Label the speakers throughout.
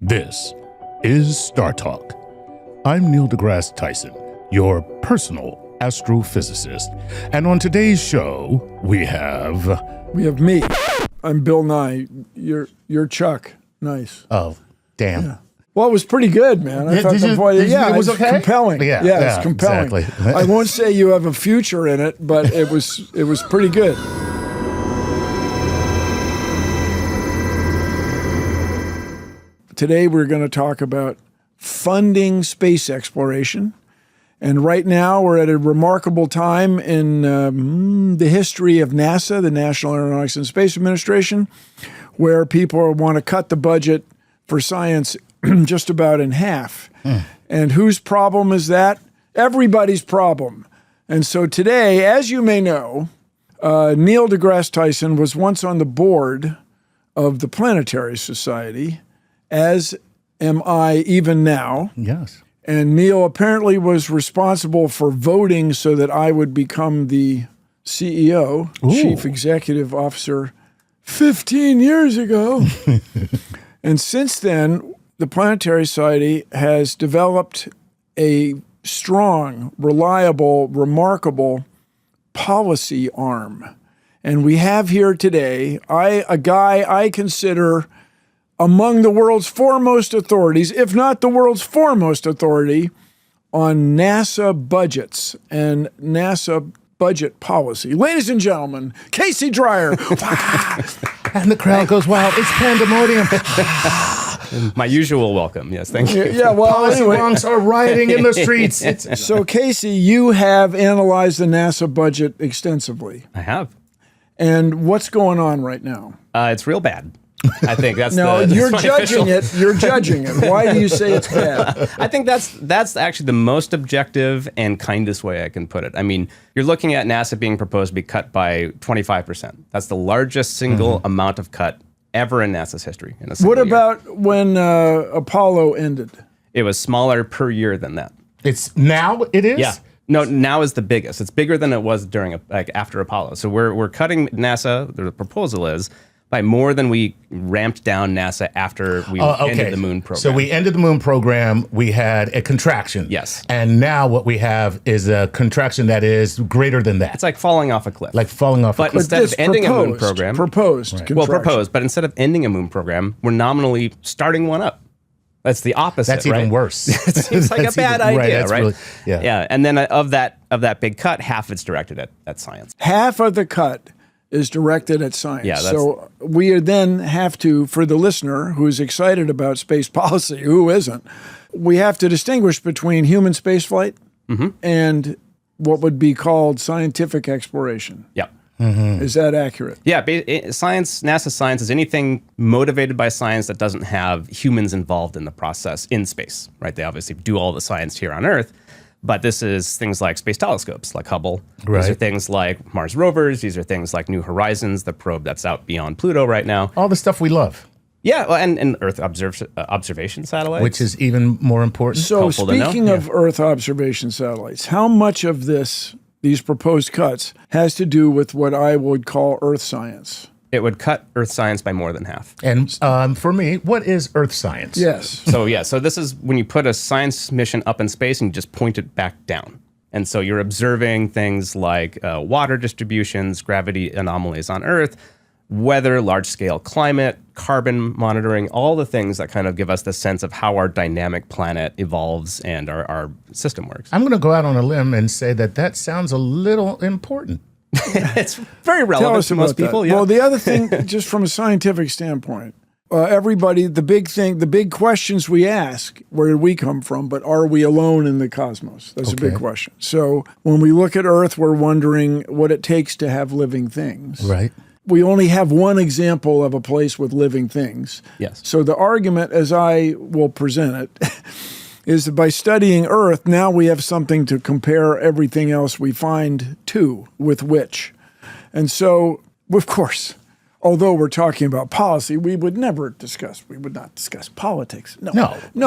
Speaker 1: This is Star Talk. I'm Neil deGrasse Tyson, your personal astrophysicist. And on today's show, we have
Speaker 2: me. I'm Bill Nye. You're Chuck. Nice.
Speaker 1: Oh, damn.
Speaker 2: Yeah. Well, it was pretty good, man. I thought it was okay. Compelling.
Speaker 1: Yeah,
Speaker 2: it's compelling.
Speaker 1: Exactly.
Speaker 2: I won't say you have a future in it, but it was pretty good. Today we're going to talk about funding space exploration. And right now we're at a remarkable time in the history of NASA, the National Aeronautics and Space Administration, where people want to cut the budget for science just about in half. And whose problem is that? Everybody's problem. And so today, as you may know, Neil deGrasse Tyson was once on the board of the Planetary Society, as am I even now.
Speaker 1: Yes.
Speaker 2: And Neil apparently was responsible for voting so that I would become the CEO, Chief Executive Officer, 15 years ago. And since then, the Planetary Society has developed a strong, reliable, remarkable policy arm. And we have here today a guy I consider among the world's foremost authorities, if not the world's foremost authority, on NASA budgets and NASA budget policy. Ladies and gentlemen, Casey Dreyer.
Speaker 1: And the crowd goes wild. It's pandemonium.
Speaker 3: My usual welcome. Yes, thank you.
Speaker 2: Yeah, well, anyway.
Speaker 1: Wonks are rioting in the streets.
Speaker 2: So, Casey, you have analyzed the NASA budget extensively.
Speaker 3: I have.
Speaker 2: And what's going on right now?
Speaker 3: It's real bad. I think that's
Speaker 2: you're judging it. You're judging it. Why do you say it's bad?
Speaker 3: I think that's actually the most objective and kindest way I can put it. I mean, you're looking at NASA being proposed to be cut by 25%. That's the largest single amount of cut ever in NASA's history. In a
Speaker 2: what
Speaker 3: year.
Speaker 2: about when Apollo ended?
Speaker 3: It was smaller per year than that.
Speaker 1: It's now it is?
Speaker 3: Yeah. No, now is the biggest. It's bigger than it was after Apollo. So we're cutting NASA. The proposal is by more than we ramped down NASA after we ended the moon program.
Speaker 1: So we ended the moon program. We had a contraction.
Speaker 3: Yes.
Speaker 1: And now what we have is a contraction that is greater than that.
Speaker 3: It's like falling off a cliff.
Speaker 1: Like falling off a cliff.
Speaker 3: But instead of ending a moon program.
Speaker 2: Proposed.
Speaker 3: But instead of ending a moon program, we're nominally starting one up. That's the opposite.
Speaker 1: That's even worse.
Speaker 3: It seems like a bad idea, right?
Speaker 1: Really, yeah.
Speaker 3: And then of that big cut, half it's directed at science.
Speaker 2: Half of the cut is directed at science.
Speaker 3: Yeah,
Speaker 2: so we then have to, for the listener who's excited about space policy, who isn't, we have to distinguish between human spaceflight and what would be called scientific exploration.
Speaker 3: Yeah.
Speaker 2: Is that accurate?
Speaker 3: Yeah, NASA science is anything motivated by science that doesn't have humans involved in the process in space, right? They obviously do all the science here on Earth, but this is things like space telescopes, like Hubble.
Speaker 1: Right.
Speaker 3: These are things like Mars rovers. These are things like New Horizons, the probe that's out beyond Pluto right now.
Speaker 1: All the stuff we love.
Speaker 3: Yeah, well, and Earth observation satellites.
Speaker 1: Which is even more important.
Speaker 2: So speaking of Earth observation satellites, how much of these proposed cuts has to do with what I would call Earth science?
Speaker 3: It would cut Earth science by more than half.
Speaker 1: And for me, what is Earth science?
Speaker 2: Yes.
Speaker 3: So this is when you put a science mission up in space and you just point it back down. And so you're observing things like water distributions, gravity anomalies on Earth, weather, large-scale climate, carbon monitoring, all the things that kind of give us the sense of how our dynamic planet evolves and our system works.
Speaker 1: I'm going to go out on a limb and say that sounds a little important.
Speaker 3: It's very relevant to most people. Yeah.
Speaker 2: Well, the other thing, just from a scientific standpoint, everybody, the big questions we ask, where did we come from, but are we alone in the cosmos? That's a big question. So when we look at Earth, we're wondering what it takes to have living things.
Speaker 1: Right.
Speaker 2: We only have one example of a place with living things.
Speaker 3: Yes.
Speaker 2: So the argument, as I will present it, is that by studying Earth, now we have something to compare everything else we find to with which. And so, of course, although we're talking about policy, we would not discuss politics. No,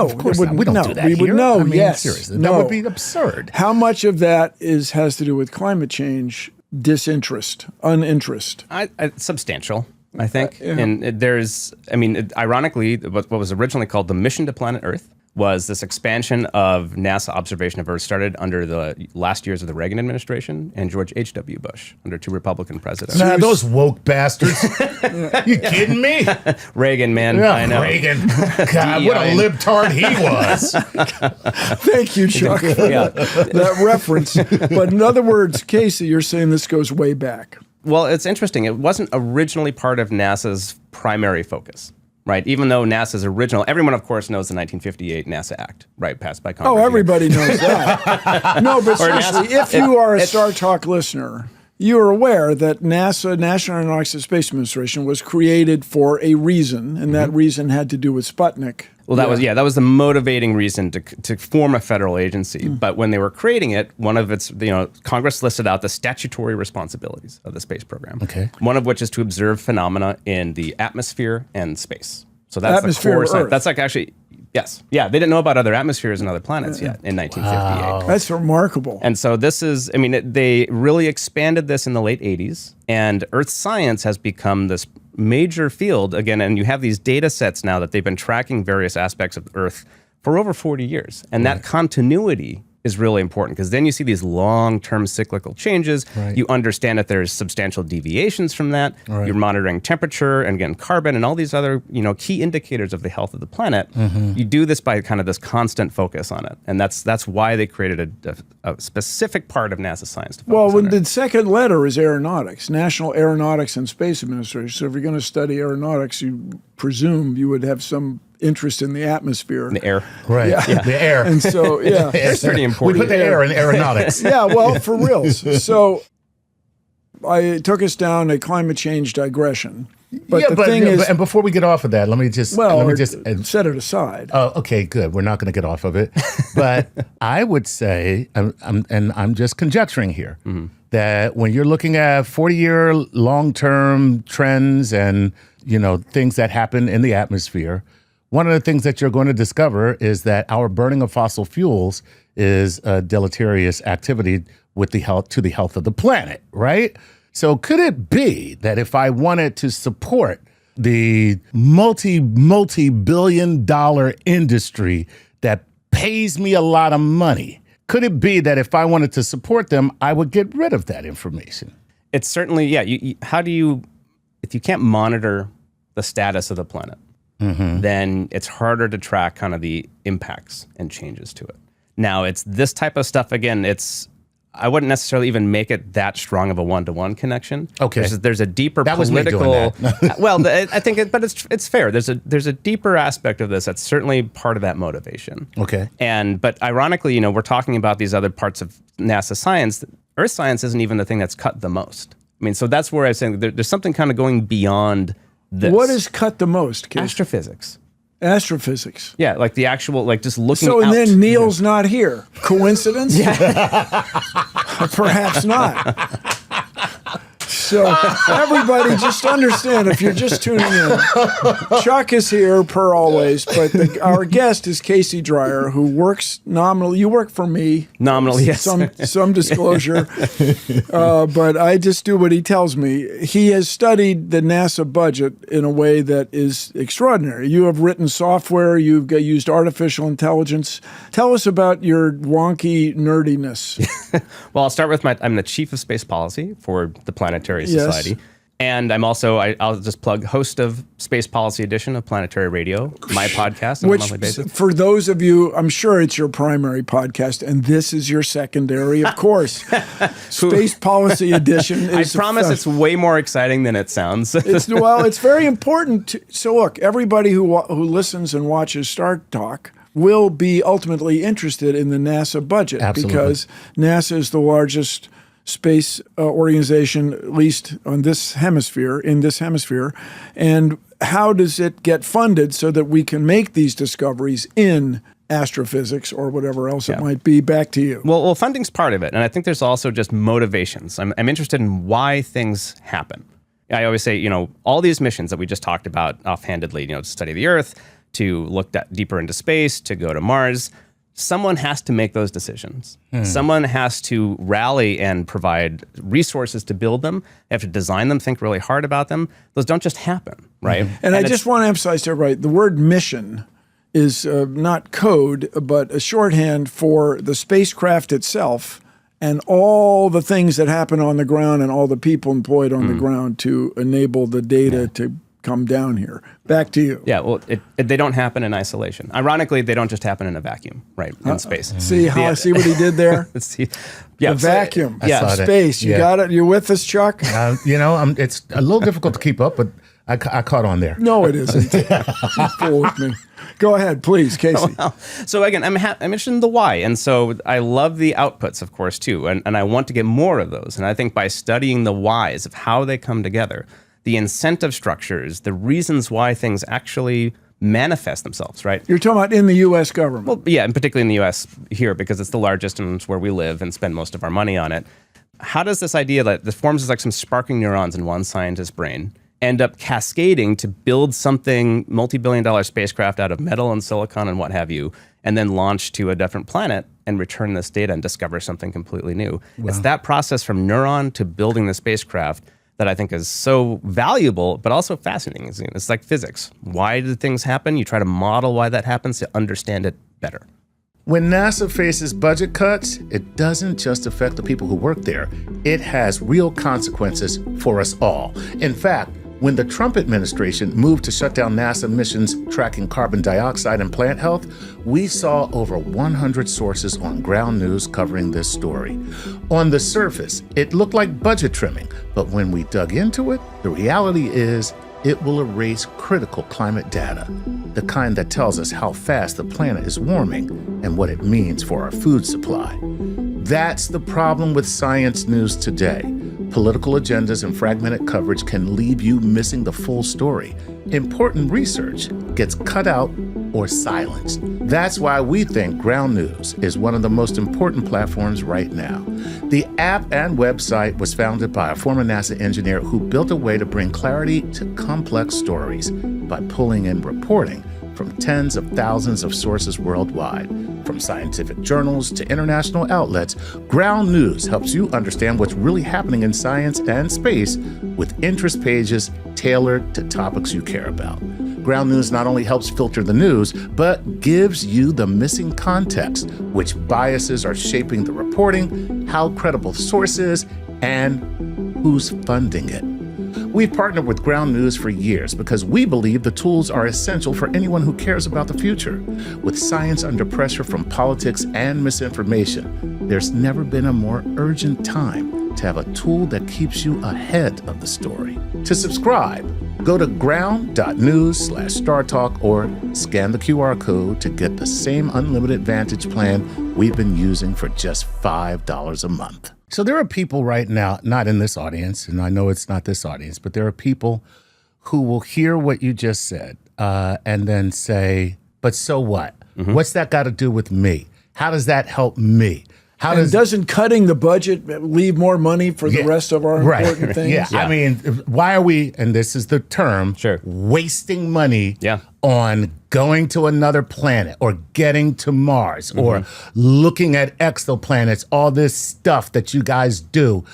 Speaker 1: of course not. We don't do that here.
Speaker 2: Would know, yes.
Speaker 1: Seriously, that would be absurd.
Speaker 2: How much of that has to do with climate change? Disinterest, uninterest.
Speaker 3: Substantial. I think. And ironically, what was originally called the Mission to Planet Earth was this expansion of NASA observation of Earth started under the last years of the Reagan administration and George H.W. Bush under 2 Republican presidents.
Speaker 1: Nah, those woke bastards. You kidding me?
Speaker 3: Reagan, man.
Speaker 1: Yeah,
Speaker 3: I know.
Speaker 1: Reagan. God, what a libtard he was.
Speaker 2: Thank you, Chuck, for that reference. But in other words, Casey, you're saying this goes way back.
Speaker 3: Well, it's interesting. It wasn't originally part of NASA's primary focus. Right, even though NASA's original, everyone of course knows the 1958 NASA Act, right, passed by Congress.
Speaker 2: Oh, everybody knows that. No, but seriously, if you are a Star Talk listener, you are aware that NASA, National Aeronautics and Space Administration, was created for a reason, and that reason had to do with Sputnik.
Speaker 3: Well, that was the motivating reason to form a federal agency. But when they were creating it, one of its, Congress listed out the statutory responsibilities of the space program.
Speaker 1: Okay.
Speaker 3: One of which is to observe phenomena in the atmosphere and space. So that's
Speaker 2: atmosphere
Speaker 3: the core
Speaker 2: of
Speaker 3: science.
Speaker 2: Earth.
Speaker 3: That's like actually, yes. Yeah, they didn't know about other atmospheres and other planets yet in 1958.
Speaker 1: Wow.
Speaker 2: That's remarkable.
Speaker 3: And so this is, they really expanded this in the late 80s, and Earth science has become this major field again, and you have these data sets now that they've been tracking various aspects of Earth for over 40 years. And that continuity is really important because then you see these long-term cyclical changes.
Speaker 1: Right.
Speaker 3: You understand that there's substantial deviations from that.
Speaker 1: Right.
Speaker 3: You're monitoring temperature and again, carbon and all these other, key indicators of the health of the planet. You do this by kind of this constant focus on it. And that's why they created a specific part of NASA science to focus on
Speaker 2: the second letter is aeronautics, National Aeronautics and Space Administration. So if you're going to study aeronautics, you presume you would have some interest in the atmosphere.
Speaker 3: In the air.
Speaker 1: Right. Yeah. The air.
Speaker 2: And so,
Speaker 3: It's pretty important.
Speaker 1: We put the air in aeronautics.
Speaker 2: Yeah, well, for reals. So I took us down a climate change digression. But the thing is,
Speaker 1: and before we get off of that, let me just
Speaker 2: set it aside.
Speaker 1: Oh, okay, good. We're not going to get off of it. But I would say, I'm just conjecturing here, that when you're looking at 40-year long-term trends and things that happen in the atmosphere, one of the things that you're going to discover is that our burning of fossil fuels is a deleterious activity with the health of the planet, right? So could it be that if I wanted to support the multi-billion-dollar industry that pays me a lot of money, could it be that if I wanted to support them, I would get rid of that information?
Speaker 3: It's certainly, if you can't monitor the status of the planet, then it's harder to track kind of the impacts and changes to it. Now, it's this type of stuff, again, I wouldn't necessarily even make it that strong of a one-to-one connection.
Speaker 1: Okay.
Speaker 3: There's a deeper
Speaker 1: that
Speaker 3: political.
Speaker 1: Was me doing that.
Speaker 3: Well, I think, but it's fair. There's a deeper aspect of this that's certainly part of that motivation.
Speaker 1: Okay.
Speaker 3: But ironically, we're talking about these other parts of NASA science. Earth science isn't even the thing that's cut the most. So that's where I was saying there's something kind of going beyond this.
Speaker 2: What is cut the most, Casey?
Speaker 3: Astrophysics.
Speaker 2: Astrophysics.
Speaker 3: Yeah, like the actual, just looking
Speaker 2: So, and
Speaker 3: out.
Speaker 2: then Neil's not here. Coincidence? Perhaps not. So everybody just understand, if you're just tuning in, Chuck is here per always, but our guest is Casey Dreyer, who works nominally. You work for me.
Speaker 3: Nominally, yes.
Speaker 2: Some disclosure. But I just do what he tells me. He has studied the NASA budget in a way that is extraordinary. You have written software. You've used artificial intelligence. Tell us about your wonky nerdiness.
Speaker 3: Well, I'll start with I'm the chief of space policy for the Planetary Society. And I'm also, I'll just plug, host of Space Policy Edition of Planetary Radio, my podcast on a monthly basis.
Speaker 2: For those of you, I'm sure it's your primary podcast, and this is your secondary, of course. Space Policy Edition is...
Speaker 3: I promise it's way more exciting than it sounds.
Speaker 2: It's very important. So look, everybody who listens and watches Star Talk will be ultimately interested in the NASA budget.
Speaker 1: Absolutely.
Speaker 2: Because NASA is the largest space organization, at least in this hemisphere. And how does it get funded so that we can make these discoveries in astrophysics or whatever else it might be? Back to you.
Speaker 3: Well, funding's part of it. And I think there's also just motivations. I'm interested in why things happen. I always say, all these missions that we just talked about offhandedly, to study the Earth, to look deeper into space, to go to Mars, someone has to make those decisions. Someone has to rally and provide resources to build them. They have to design them, think really hard about them. Those don't just happen, right?
Speaker 2: And I just want to emphasize to everybody, the word mission is not code, but a shorthand for the spacecraft itself and all the things that happen on the ground and all the people employed on the ground to enable the data to come down here. Back to you.
Speaker 3: Yeah, well, they don't happen in isolation. Ironically, they don't just happen in a vacuum, right, in space.
Speaker 2: See see what he did there?
Speaker 3: Yeah,
Speaker 2: The vacuum.
Speaker 1: saw that.
Speaker 2: Space. You got it? You with us, Chuck?
Speaker 1: It's a little difficult to keep up, but I caught on there.
Speaker 2: No, it isn't. You fooled me. Go ahead, please, Casey.
Speaker 3: Well, so again, I mentioned the why, and so I love the outputs, of course, too, and I want to get more of those. And I think by studying the whys of how they come together, the incentive structures, the reasons why things actually manifest themselves, right?
Speaker 2: You're talking about in the U.S. government.
Speaker 3: Well, yeah, and particularly in the U.S. here, because it's the largest and it's where we live and spend most of our money on it. How does this idea that this forms as like some sparking neurons in one scientist's brain end up cascading to build something multi-billion-dollar spacecraft out of metal and silicon and what have you, and then launch to a different planet and return this data and discover something completely new? Wow. It's that process from neuron to building the spacecraft that I think is so valuable, but also fascinating. It's like physics. Why do things happen? You try to model why that happens to understand it better.
Speaker 1: When NASA faces budget cuts, it doesn't just affect the people who work there. It has real consequences for us all. In fact, when the Trump administration moved to shut down NASA missions tracking carbon dioxide and plant health, we saw over 100 sources on ground news covering this story. On the surface, it looked like budget trimming, but when we dug into it, the reality is it will erase critical climate data, the kind that tells us how fast the planet is warming and what it means for our food supply. That's the problem with science news today. Political agendas and fragmented coverage can leave you missing the full story. Important research gets cut out or silenced. That's why we think Ground News is one of the most important platforms right now. The app and website was founded by a former NASA engineer who built a way to bring clarity to complex stories by pulling in reporting from tens of thousands of sources worldwide. From scientific journals to international outlets, Ground News helps you understand what's really happening in science and space with interest pages tailored to topics you care about. Ground News not only helps filter the news, but gives you the missing context, which biases are shaping the reporting, how credible the source is, and who's funding it. We've partnered with Ground News for years because we believe the tools are essential for anyone who cares about the future. With science under pressure from politics and misinformation, there's never been a more urgent time to have a tool that keeps you ahead of the story. To subscribe, go to ground.news/StarTalk or scan the QR code to get the same unlimited Vantage plan we've been using for just $5 a month. So there are people right now, not in this audience, and I know it's not this audience, but there are people who will hear what you just said and then say, but so what? Mm-hmm. What's that got to do with me? How does that help me?
Speaker 2: Doesn't cutting the budget leave more money for the rest of our important things?
Speaker 1: Yeah. I mean, why are we, and this is the term, wasting money on going to another planet or getting to Mars or looking at exoplanets, all this stuff that you guys do?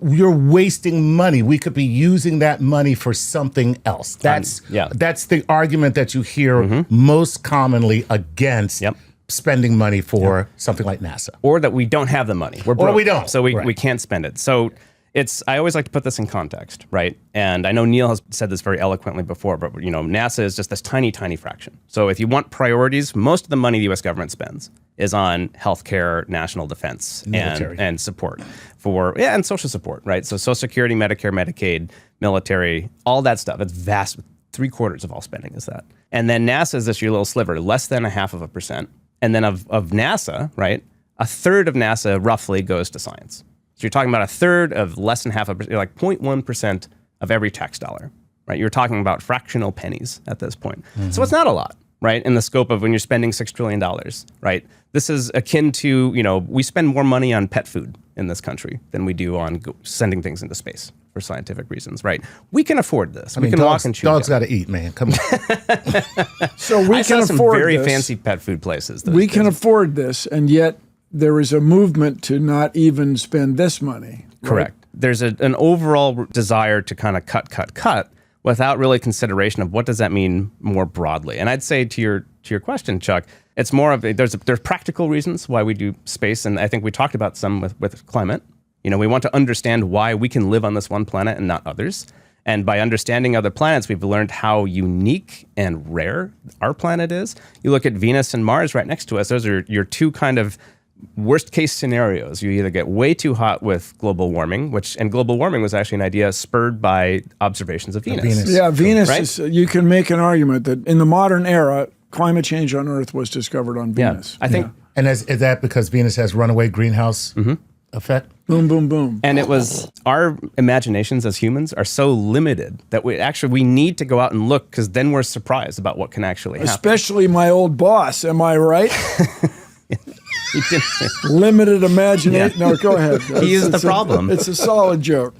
Speaker 1: You're wasting money. We could be using that money for something else. That's the argument that you hear most commonly against spending money for something like NASA.
Speaker 3: Or that we don't have the money. We're broke,
Speaker 1: or we don't.
Speaker 3: So we can't spend it. So I always like to put this in context, right? And I know Neil has said this very eloquently before, but NASA is just this tiny, tiny fraction. So if you want priorities, most of the money the U.S. government spends is on healthcare, national defense, and support and social support, right? So Social Security, Medicare, Medicaid, military, all that stuff. It's vast. 3/4 of all spending is that. And then NASA is this your little sliver, less than 0.5%. And then of NASA, right, 1/3 of NASA roughly goes to science. So you're talking about 1/3 of less than 0.5%, like 0.1% of every tax dollar, right? You're talking about fractional pennies at this point. So it's not a lot, right, in the scope of when you're spending $6 trillion, right? This is akin to, we spend more money on pet food in this country than we do on sending things into space. for scientific reasons, right? We can afford this.
Speaker 1: I mean,
Speaker 3: we can
Speaker 1: dogs,
Speaker 3: walk and chew
Speaker 1: dogs
Speaker 3: gum.
Speaker 1: got to eat, man. Come on.
Speaker 2: So we
Speaker 3: I
Speaker 2: can
Speaker 3: saw some
Speaker 2: afford
Speaker 3: very
Speaker 2: this.
Speaker 3: fancy pet food places. those
Speaker 2: We can
Speaker 3: days.
Speaker 2: afford this, and yet there is a movement to not even spend this money. right?
Speaker 3: Correct. There's an overall desire to kind of cut without really consideration of what does that mean more broadly. And I'd say to your question, Chuck, it's more of there's practical reasons why we do space, and I think we talked about some with climate. You know, we want to understand why we can live on this one planet and not others. And by understanding other planets, we've learned how unique and rare our planet is. You look at Venus and Mars right next to us; those are your two kind of worst case scenarios. You either get way too hot with global warming, and global warming was actually an idea spurred by observations of Venus.
Speaker 2: Yeah, Venus
Speaker 3: Right?
Speaker 2: is, you can make an argument that in the modern era, climate change on Earth was discovered on Venus.
Speaker 3: I think,
Speaker 1: And is that because Venus has runaway greenhouse effect?
Speaker 2: Boom, boom, boom.
Speaker 3: and it was our imaginations as humans are so limited that we need to go out and look, because then we're surprised about what can actually happen.
Speaker 2: Especially my old boss, am I right?
Speaker 3: He didn't-
Speaker 2: Limited imagination.
Speaker 3: Yeah.
Speaker 2: No, go ahead.
Speaker 3: He is the problem.
Speaker 2: It's a solid joke.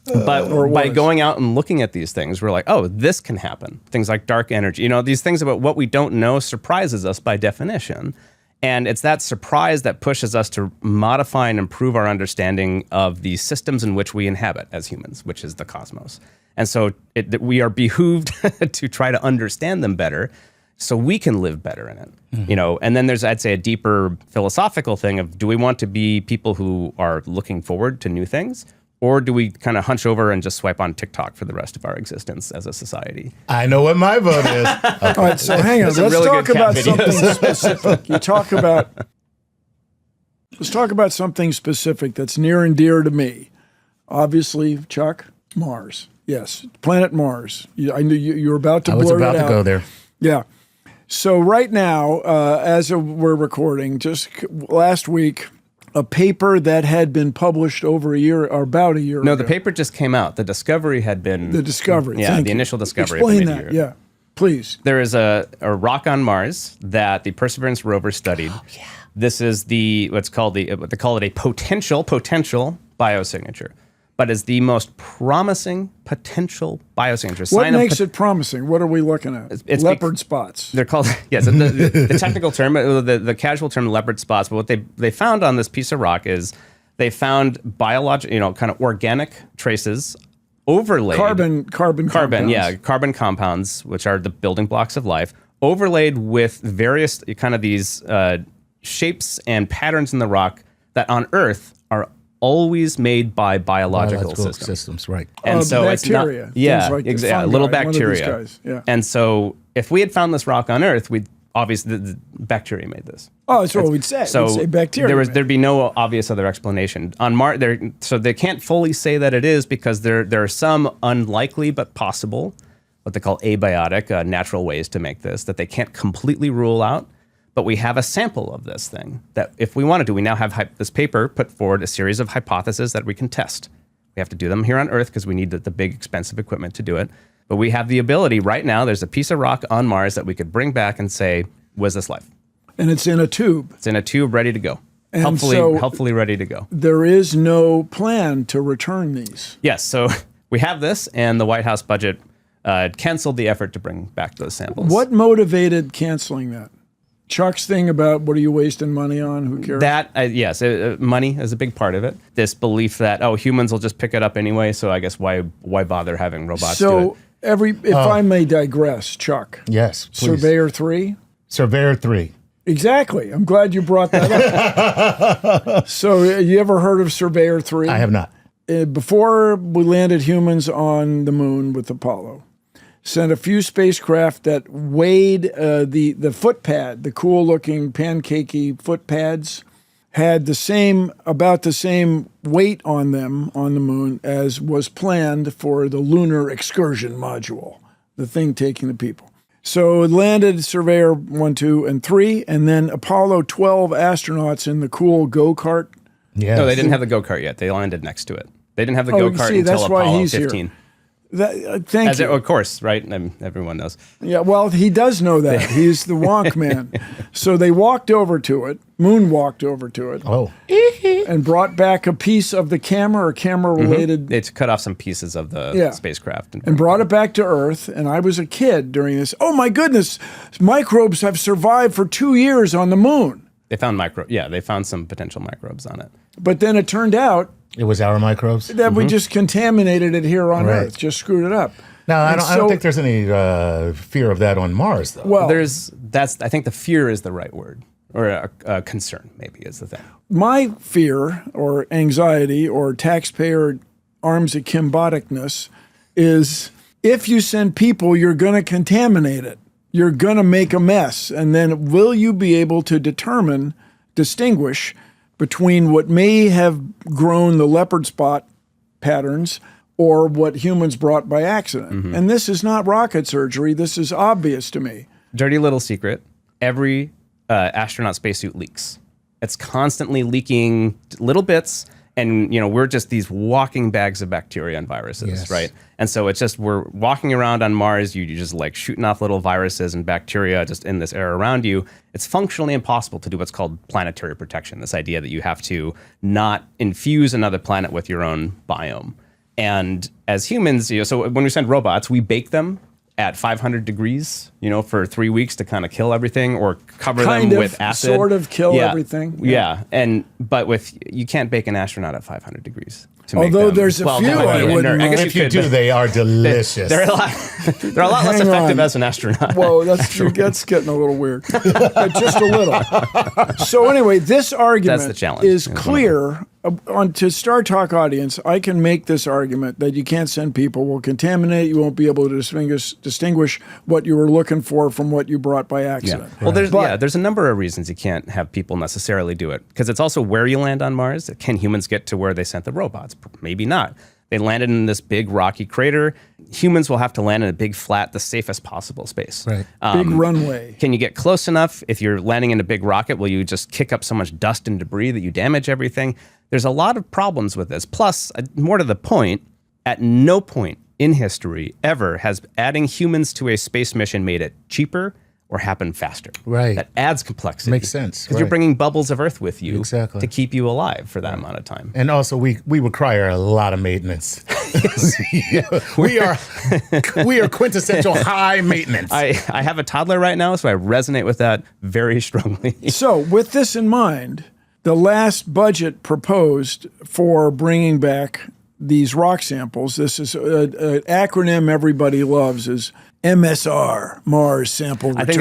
Speaker 3: But
Speaker 2: or
Speaker 3: by
Speaker 2: was.
Speaker 3: going out and looking at these things, we're like, oh, this can happen. Things like dark energy. You know, these things about what we don't know surprises us by definition. And it's that surprise that pushes us to modify and improve our understanding of the systems in which we inhabit as humans, which is the cosmos. And so we are behooved to try to understand them better so we can live better in it. You know, and then there's, I'd say, a deeper philosophical thing of, do we want to be people who are looking forward to new things? Or do we kind of hunch over and just swipe on TikTok for the rest of our existence as a society?
Speaker 1: I know what my vote is.
Speaker 2: All right, so hang on.
Speaker 3: Those are
Speaker 2: Let's
Speaker 3: really
Speaker 2: talk
Speaker 3: good cat
Speaker 2: about
Speaker 3: videos.
Speaker 2: something specific. Let's talk about something specific that's near and dear to me. Obviously, Chuck, Mars. Yes, planet Mars. I knew you were about to
Speaker 1: I was
Speaker 2: blurt
Speaker 1: about
Speaker 2: it
Speaker 1: to
Speaker 2: out.
Speaker 1: go there.
Speaker 2: Yeah. So right now, as we're recording, just last week, a paper that had been published over a year, or about a year
Speaker 3: No,
Speaker 2: ago.
Speaker 3: the paper just came out. The discovery had been...
Speaker 2: The discovery.
Speaker 3: Yeah,
Speaker 2: Thank
Speaker 3: the
Speaker 2: you.
Speaker 3: initial discovery.
Speaker 2: Explain
Speaker 3: of the
Speaker 2: that.
Speaker 3: meteor.
Speaker 2: Yeah, please.
Speaker 3: There is a rock on Mars that the Perseverance rover studied. Oh, yeah. This is what they call it a potential biosignature, but is the most promising potential biosignature.
Speaker 2: What makes it promising? What are we looking at?
Speaker 3: It's
Speaker 2: Leopard spots.
Speaker 3: They're called, yes, the technical term, the casual term, leopard spots. But what they found on this piece of rock is they found biological, kind of organic traces overlaid.
Speaker 2: Carbon compounds.
Speaker 3: Yeah, carbon compounds, which are the building blocks of life, overlaid with various kind of these shapes and patterns in the rock that on Earth are always made by biological systems.
Speaker 1: Right.
Speaker 3: And so
Speaker 2: bacteria,
Speaker 3: it's not, yeah,
Speaker 2: things like the
Speaker 3: exactly, little
Speaker 2: fungi, one of these
Speaker 3: bacteria.
Speaker 2: guys, yeah.
Speaker 3: And so if we had found this rock on Earth, we'd obviously the bacteria made this.
Speaker 2: Oh, that's what we'd say.
Speaker 3: So
Speaker 2: we'd say bacteria.
Speaker 3: there'd be no obvious other explanation on Mars. So they can't fully say that it is, because there are some unlikely but possible, what they call abiotic, natural ways to make this that they can't completely rule out. But we have a sample of this thing that, if we wanted to, we now have this paper put forward a series of hypotheses that we can test. We have to do them here on Earth because we need the big, expensive equipment to do it. But we have the ability right now. There's a piece of rock on Mars that we could bring back and say, was this life?
Speaker 2: And it's in a tube.
Speaker 3: It's in a tube ready to go.
Speaker 2: And
Speaker 3: Hopefully ready to go.
Speaker 2: There is no plan to return these.
Speaker 3: Yes, so we have this, and the White House budget canceled the effort to bring back those samples.
Speaker 2: What motivated canceling that? Chuck's thing about what are you wasting money on? Who cares?
Speaker 3: That, yes, money is a big part of it. This belief that, humans will just pick it up anyway, so I guess why bother having robots do it?
Speaker 2: If I may digress, Chuck.
Speaker 1: Yes, please.
Speaker 2: Surveyor 3?
Speaker 1: Surveyor 3.
Speaker 2: Exactly. I'm glad you brought that up. So you ever heard of Surveyor 3?
Speaker 1: I have not.
Speaker 2: Before we landed humans on the moon with Apollo, sent a few spacecraft that weighed the foot pad, the cool-looking pancakey foot pads, had about the same weight on them on the moon as was planned for the lunar excursion module, the thing taking the people. So it landed Surveyor 1, 2, and 3, and then Apollo 12 astronauts in the cool go-kart.
Speaker 1: Yes.
Speaker 3: No, they didn't have the go-kart yart. They landed next to it. They didn't have the go-kart
Speaker 2: see,
Speaker 3: until
Speaker 2: that's why
Speaker 3: Apollo
Speaker 2: he's here.
Speaker 3: 15.
Speaker 2: Thank you.
Speaker 3: Of course, right? Everyone knows.
Speaker 2: Yeah, well, he does know that. He's the wonk man. So they walked over to it, moonwalked over to it.
Speaker 1: Oh.
Speaker 2: and brought back a piece of the camera or camera-related...
Speaker 3: They cut off some pieces of the spacecraft.
Speaker 2: And brought it back to Earth, and I was a kid during this. Oh, my goodness, microbes have survived for 2 years on the moon.
Speaker 3: They found they found some potential microbes on it.
Speaker 2: But then it turned out...
Speaker 1: It was our microbes?
Speaker 2: That we just contaminated it here on Earth, just screwed it up.
Speaker 1: Now, I don't think there's any fear of that on Mars, though.
Speaker 2: Well,
Speaker 3: I think the fear is the right word, or a concern, maybe, is the thing.
Speaker 2: My fear or anxiety or taxpayer arms akimboticness is if you send people, you're going to contaminate it. You're going to make a mess. And then will you be able to distinguish between what may have grown the leopard spot patterns or what humans brought by accident? And this is not rocket surgery. This is obvious to me.
Speaker 3: Dirty little secret. Every astronaut spacesuit leaks. It's constantly leaking little bits, and we're just these walking bags of bacteria and viruses, right? And so it's just we're walking around on Mars. You just like shooting off little viruses and bacteria just in this air around you. It's functionally impossible to do what's called planetary protection. This idea that you have to not infuse another planet with your own biome. And as humans, so when we send robots, we bake them at 500 degrees, for 3 weeks to kind of kill everything or cover them with acid.
Speaker 2: Sort of kill everything.
Speaker 3: Yeah. But you can't bake an astronaut at 500 to
Speaker 2: Although
Speaker 3: make them,
Speaker 2: there's a few I wouldn't
Speaker 3: I guess
Speaker 1: if you do, they are delicious.
Speaker 3: They're a lot less effective as an astronaut.
Speaker 2: Whoa, that's getting a little weird. But just a little. So anyway, this argument is clear. To Star Talk audience, I can make this argument that you can't send people, will contaminate, you won't be able to distinguish what you were looking for from what you brought by accident.
Speaker 3: Yeah. Well, there's a number of reasons you can't have people necessarily do it, because it's also where you land on Mars. Can humans get to where they sent the robots? Maybe not. They landed in this big rocky crater. Humans will have to land in a big flat, the safest possible space.
Speaker 1: Right.
Speaker 2: Big runway.
Speaker 3: Can you get close enough? If you're landing in a big rocket, will you just kick up so much dust and debris that you damage everything? There's a lot of problems with this. Plus, more to the point, at no point in history ever has adding humans to a space mission made it cheaper or happen faster.
Speaker 1: Right.
Speaker 3: That adds complexity.
Speaker 1: Makes sense.
Speaker 3: Because you're bringing bubbles of Earth with you
Speaker 1: to
Speaker 3: keep you alive for that amount of time.
Speaker 1: And also, we require a lot of maintenance. we are quintessential high maintenance.
Speaker 3: I have a toddler right now, so I resonate with that very strongly.
Speaker 2: So with this in mind, the last budget proposed for bringing back these rock samples, this is an acronym everybody loves, is MSR, Mars Sample Return.
Speaker 3: I think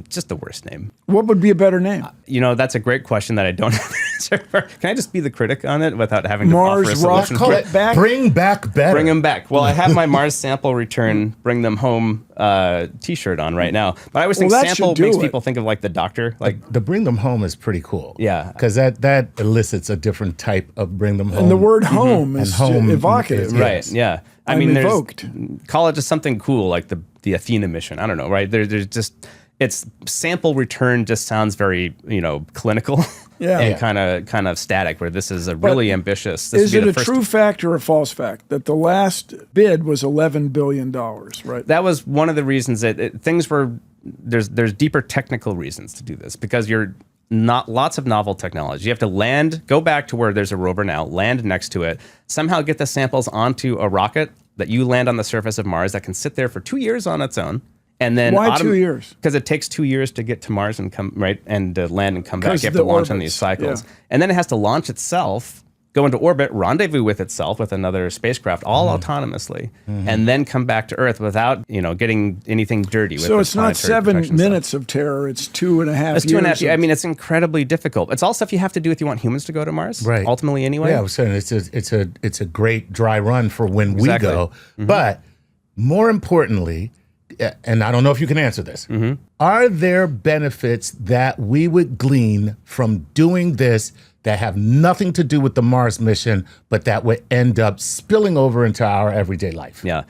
Speaker 3: it's the worst name.
Speaker 2: What would be a better name?
Speaker 3: That's a great question that I don't have an answer for. Can I just be the critic on it without having to offer a
Speaker 2: Mars
Speaker 3: solution?
Speaker 2: Rock,
Speaker 1: Call it back. Bring back better.
Speaker 3: Bring them back. Well, I have my Mars Sample Return, Bring Them Home T-shirt on right now. But I always think sample makes people think of like the doctor. Like
Speaker 1: the Bring Them Home is pretty cool.
Speaker 3: Yeah.
Speaker 1: Because that elicits a different type of Bring Them Home.
Speaker 2: And the word home is evocative.
Speaker 3: Right, yeah. I
Speaker 2: I'm
Speaker 3: mean,
Speaker 2: evoked.
Speaker 3: Call it just something cool like the Athena mission. I don't know, right? There's just it's sample return just sounds very clinical, and kind of static. Where this is a really ambitious.
Speaker 2: Is it a true fact or a false fact that the last bid was $11 billion? Right.
Speaker 3: That was one of the reasons that things were. There's deeper technical reasons to do this because you're not lots of novel technology. You have to go back to where there's a rover now, land next to it, somehow get the samples onto a rocket that you land on the surface of Mars that can sit there for 2 years on its own. And then
Speaker 2: why 2 years?
Speaker 3: Because it takes 2 years to get to Mars and land and come back. You have to launch on these cycles. Yeah. And then it has to launch itself, go into orbit, rendezvous with itself with another spacecraft, all autonomously, and then come back to Earth without getting anything dirty.
Speaker 2: So it's not 7 minutes of terror; it's 2.5 years.
Speaker 3: It's 2.5 years. I mean, it's incredibly difficult. It's all stuff you have to do if you want humans to go to Mars,
Speaker 1: right?
Speaker 3: Ultimately, anyway.
Speaker 1: Yeah, I was saying it's a great dry run for when we go, but more importantly. And I don't know if you can answer this. Are there benefits that we would glean from doing this that have nothing to do with the Mars mission, but that would end up spilling over into our everyday life?
Speaker 3: Yeah.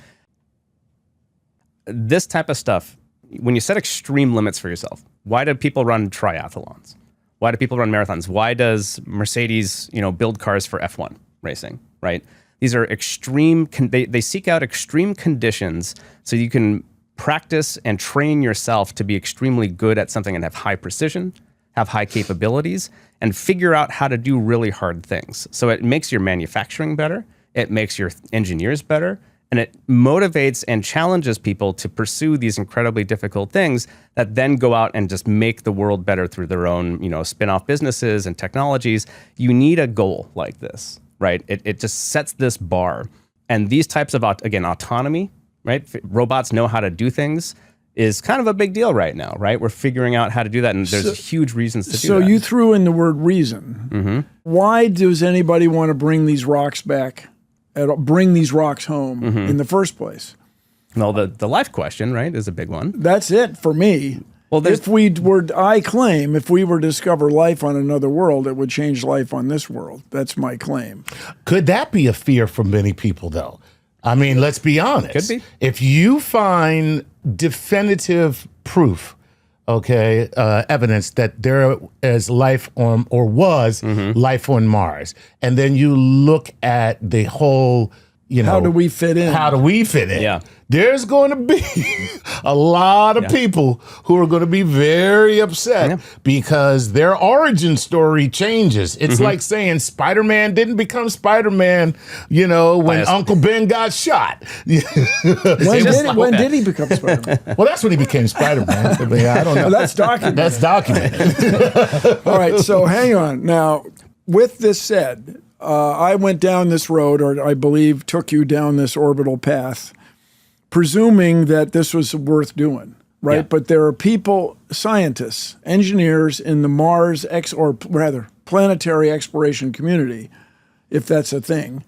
Speaker 3: This type of stuff, when you set extreme limits for yourself, why do people run triathlons? Why do people run marathons? Why does Mercedes, build cars for F1 racing, right? These are extreme, they seek out extreme conditions so you can practice and train yourself to be extremely good at something and have high precision, have high capabilities, and figure out how to do really hard things. So it makes your manufacturing better, it makes your engineers better, and it motivates and challenges people to pursue these incredibly difficult things that then go out and just make the world better through their own, spin-off businesses and technologies. You need a goal like this, right? It just sets this bar. And these types of, autonomy, right? Robots know how to do things is kind of a big deal right now, right? We're figuring out how to do that, and there's huge reasons to do that.
Speaker 2: So you threw in the word reason.
Speaker 3: Mm-hmm.
Speaker 2: Why does anybody want to bring these rocks back? Bring these rocks home in the first place?
Speaker 3: Well, the life question, right, is a big one.
Speaker 2: That's it for me. Well, if we were to discover life on another world, it would change life on this world. That's my claim.
Speaker 1: Could that be a fear for many people, though? I mean, let's be honest.
Speaker 3: Could be.
Speaker 1: If you find definitive proof, evidence that there is life on, or was life on Mars, and then you look at the whole,
Speaker 2: how do we fit in?
Speaker 1: How do we fit in?
Speaker 3: Yeah.
Speaker 1: There's going to be a lot of people who are going to be very upset because their origin story changes. It's like saying Spider-Man didn't become Spider-Man, when Uncle Ben got shot.
Speaker 2: When did he become Spider-Man?
Speaker 1: Well, that's when he became Spider-Man. I don't know.
Speaker 2: That's documented.
Speaker 1: That's documented.
Speaker 2: All right, so hang on. Now, with this said, I went down this road, or I believe took you down this orbital path, presuming that this was worth doing, right? Yeah. But there are people, scientists, engineers in the planetary exploration community, if that's a thing,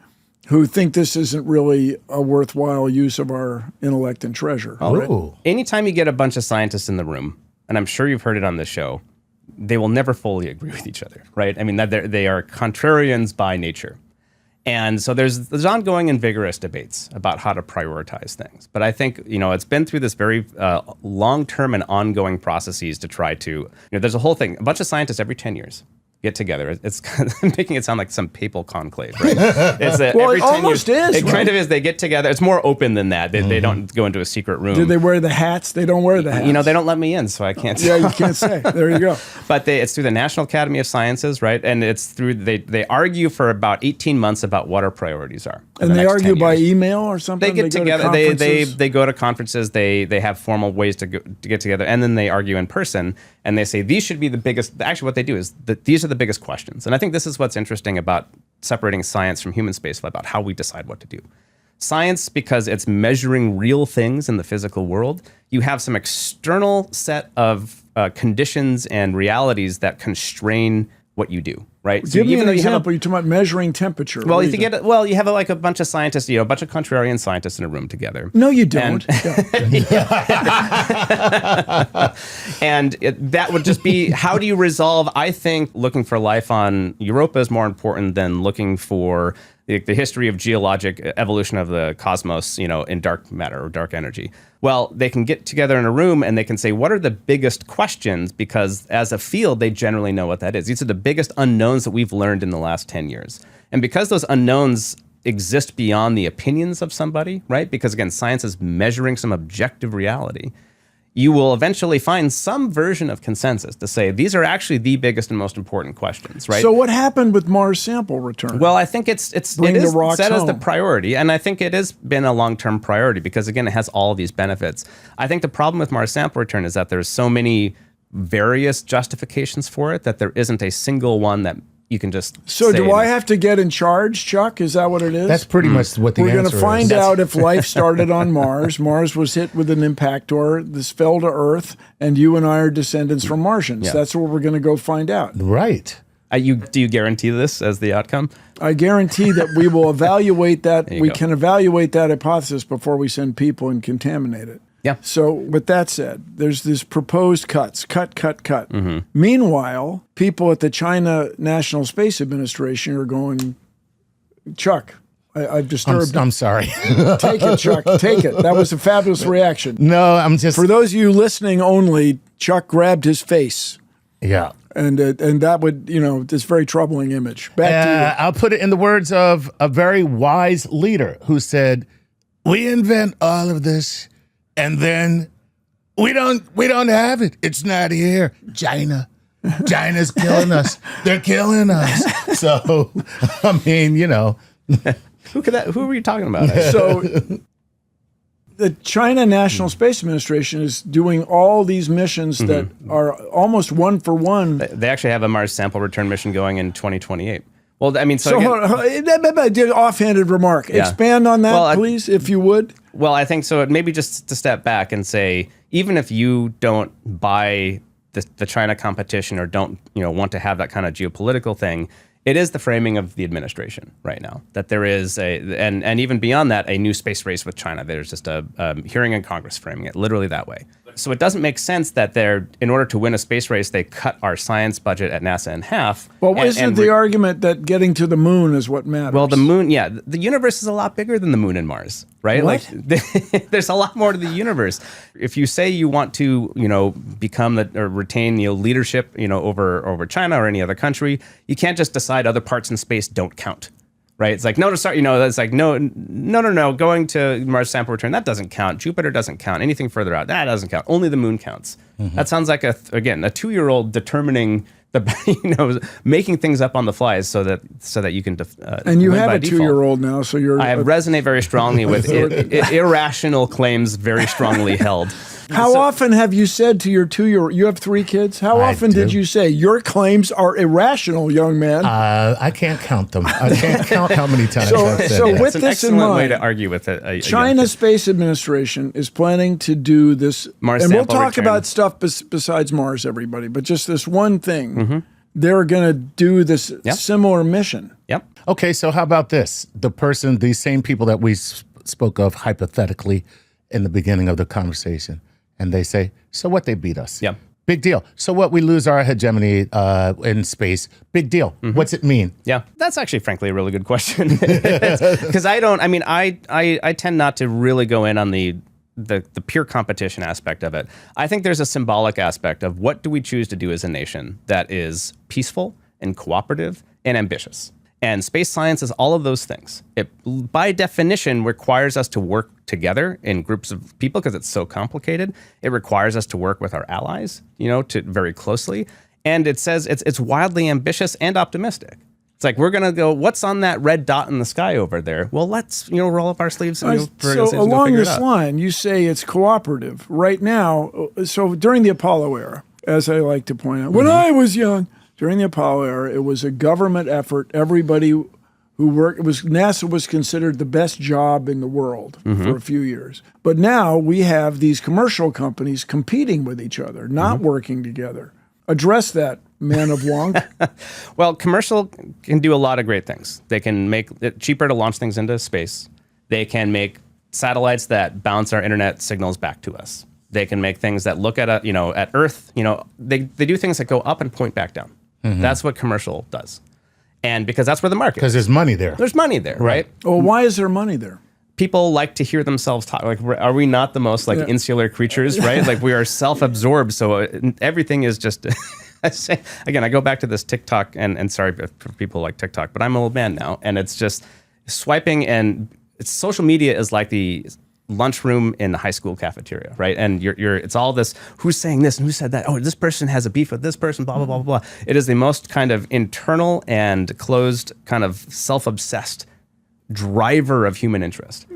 Speaker 2: who think this isn't really a worthwhile use of our intellect and treasure.
Speaker 1: Oh.
Speaker 2: Right?
Speaker 3: Anytime you get a bunch of scientists in the room, and I'm sure you've heard it on this show, they will never fully agree with each other, right? I mean, they are contrarians by nature. And so there's ongoing and vigorous debates about how to prioritize things. But I think, it's been through this very long-term and ongoing processes to try to, there's a whole thing, a bunch of scientists every 10 years get together. It's kind of making it sound like some papal conclave, right? It's
Speaker 2: every 10 years,
Speaker 3: it kind of is. They get together. It's more open than that. They don't go into a secret room.
Speaker 2: Do they wear the hats? They don't wear the hats.
Speaker 3: They don't let me in, so I can't say.
Speaker 2: Yeah, you can't say. There you go.
Speaker 3: But it's through the National Academy of Sciences, right? And it's through, they argue for about 18 months about what our priorities are.
Speaker 2: And they argue by email or something?
Speaker 3: They get together. They go to conferences. They have formal ways to get together. And then they argue in person. And they say, these should be the biggest. Actually, what they do is that these are the biggest questions. And I think this is what's interesting about separating science from human spaceflight, about how we decide what to do. Science, because it's measuring real things in the physical world, you have some external set of conditions and realities that constrain what you do, right?
Speaker 2: Give me an example. You're talking about measuring temperature.
Speaker 3: Well, you have a bunch of scientists, a bunch of contrarian scientists in a room together.
Speaker 2: No, you don't.
Speaker 3: And that would just be, how do you resolve? I think looking for life on Europa is more important than looking for the history of geologic evolution of the cosmos, in dark matter or dark energy. Well, they can get together in a room and they can say, what are the biggest questions? Because as a field, they generally know what that is. These are the biggest unknowns that we've learned in the last 10 years. And because those unknowns exist beyond the opinions of somebody, right? Because again, science is measuring some objective reality. You will eventually find some version of consensus to say these are actually the biggest and most important questions, right?
Speaker 2: So what happened with Mars sample return?
Speaker 3: Well, I think it is set as the priority, and I think it has been a long-term priority because, again, it has all these benefits. I think the problem with Mars sample return is that there's so many various justifications for it that there isn't a single one that you can just
Speaker 2: So do I have to get in charge, Chuck? Is that what it is?
Speaker 1: That's pretty much what the answer is.
Speaker 2: We're going to find out if life started on Mars. Mars was hit with an impactor. This fell to Earth, and you and I are descendants from Martians. Yeah. That's what we're going to go find out.
Speaker 1: Right.
Speaker 3: Do you guarantee this as the outcome?
Speaker 2: I guarantee that we will evaluate that. We can evaluate that hypothesis before we send people and contaminate it.
Speaker 3: Yeah.
Speaker 2: So, with that said, there's this proposed cut.
Speaker 3: Mm-hmm.
Speaker 2: Meanwhile, people at the China National Space Administration are going, Chuck, I've disturbed.
Speaker 1: I'm sorry.
Speaker 2: Take it, Chuck. Take it. That was a fabulous reaction.
Speaker 1: No, I'm just.
Speaker 2: For those of you listening only, Chuck grabbed his face.
Speaker 1: Yeah.
Speaker 2: And that would, this very troubling image. Back to you.
Speaker 1: I'll put it in the words of a very wise leader who said, "We invent all of this, and then we don't have it. It's not here. China, China's killing us. They're killing us. So, I mean,
Speaker 3: Who were you talking about?
Speaker 2: So the China National Space Administration is doing all these missions that are almost one for one.
Speaker 3: They actually have a Mars sample return mission going in 2028. Well, I mean,
Speaker 2: So again, offhanded remark.
Speaker 3: Yeah.
Speaker 2: Expand on that,
Speaker 3: Well,
Speaker 2: please, if you would.
Speaker 3: Well, I think so. Maybe just to step back and say, even if you don't buy the China competition or don't want to have that kind of geopolitical thing, it is the framing of the administration right now that there is and even beyond that, a new space race with China. There's just a hearing in Congress framing it literally that way. So it doesn't make sense that in order to win a space race, they cut our science budget at NASA in half.
Speaker 2: Well, isn't the argument that getting to the moon is what matters?
Speaker 3: Well, the moon, yeah. The universe is a lot bigger than the moon and Mars, right?
Speaker 2: What?
Speaker 3: Like, there's a lot more to the universe. If you say you want to, become or retain, leadership, over China or any other country, you can't just decide other parts in space don't count. Right? It's like, no, that's like, no. Going to Mars sample return, that doesn't count. Jupiter doesn't count. Anything further out, that doesn't count. Only the moon counts. That sounds like, a 2-year-old determining making things up on the fly so that you can
Speaker 2: and you
Speaker 3: win
Speaker 2: have
Speaker 3: by
Speaker 2: a
Speaker 3: default.
Speaker 2: 2-year-old now, so you're.
Speaker 3: I resonate very strongly with irrational claims very strongly held.
Speaker 2: How often have you said to your 2-year-old, you have 3 kids? How often did you say, your claims are irrational, young man?
Speaker 1: I can't count them. I can't count how many times I've said
Speaker 2: so
Speaker 1: that.
Speaker 2: with
Speaker 3: It's an
Speaker 2: this in
Speaker 3: excellent way
Speaker 2: mind,
Speaker 3: to argue with it.
Speaker 2: China Space Administration is planning to do this,
Speaker 3: Mars
Speaker 2: and we'll
Speaker 3: sample
Speaker 2: talk
Speaker 3: return.
Speaker 2: about stuff besides Mars, everybody, but just this one thing. They're going to do this similar mission.
Speaker 3: Yep.
Speaker 1: Okay, so how about this? These same people that we spoke of hypothetically in the beginning of the conversation, and they say, so what, they beat us?
Speaker 3: Yep.
Speaker 1: Big deal. So what, we lose our hegemony in space? Big deal. What's it mean?
Speaker 3: Yeah, that's actually, frankly, a really good question. Because I tend not to really go in on the pure competition aspect of it. I think there's a symbolic aspect of what do we choose to do as a nation that is peaceful and cooperative and ambitious. And space science is all of those things. It, by definition, requires us to work together in groups of people because it's so complicated. It requires us to work with our allies, very closely. And it says it's wildly ambitious and optimistic. It's like, we're going to go, what's on that red dot in the sky over there? Well, let's, roll up our sleeves. And
Speaker 2: So along this line, you say it's cooperative. Right now, so during the Apollo era, as I like to point out, when I was young, during the Apollo era, it was a government effort. Everybody who worked, NASA was considered the best job in the world for a few years. But now we have these commercial companies competing with each other, not working together. Address that, man of Wonk.
Speaker 3: Well, commercial can do a lot of great things. They can make it cheaper to launch things into space. They can make satellites that bounce our internet signals back to us. They can make things that look at at Earth. They do things that go up and point back down. That's what commercial does. And because that's where the market is.
Speaker 1: Because there's money there.
Speaker 3: There's money there, right?
Speaker 2: Well, why is there money there?
Speaker 3: People like to hear themselves talk. Like, are we not the most insular creatures, right? Like, we are self-absorbed, so everything is just. I go back to this TikTok, and sorry for people like TikTok, but I'm an old man now, and it's just swiping, and social media is like the lunchroom in the high school cafeteria, right? And it's all this, who's saying this and who said that? Oh, this person has a beef with this person, blah, blah, blah, blah, blah. It is the most kind of internal and closed, kind of self-obsessed driver of human interest.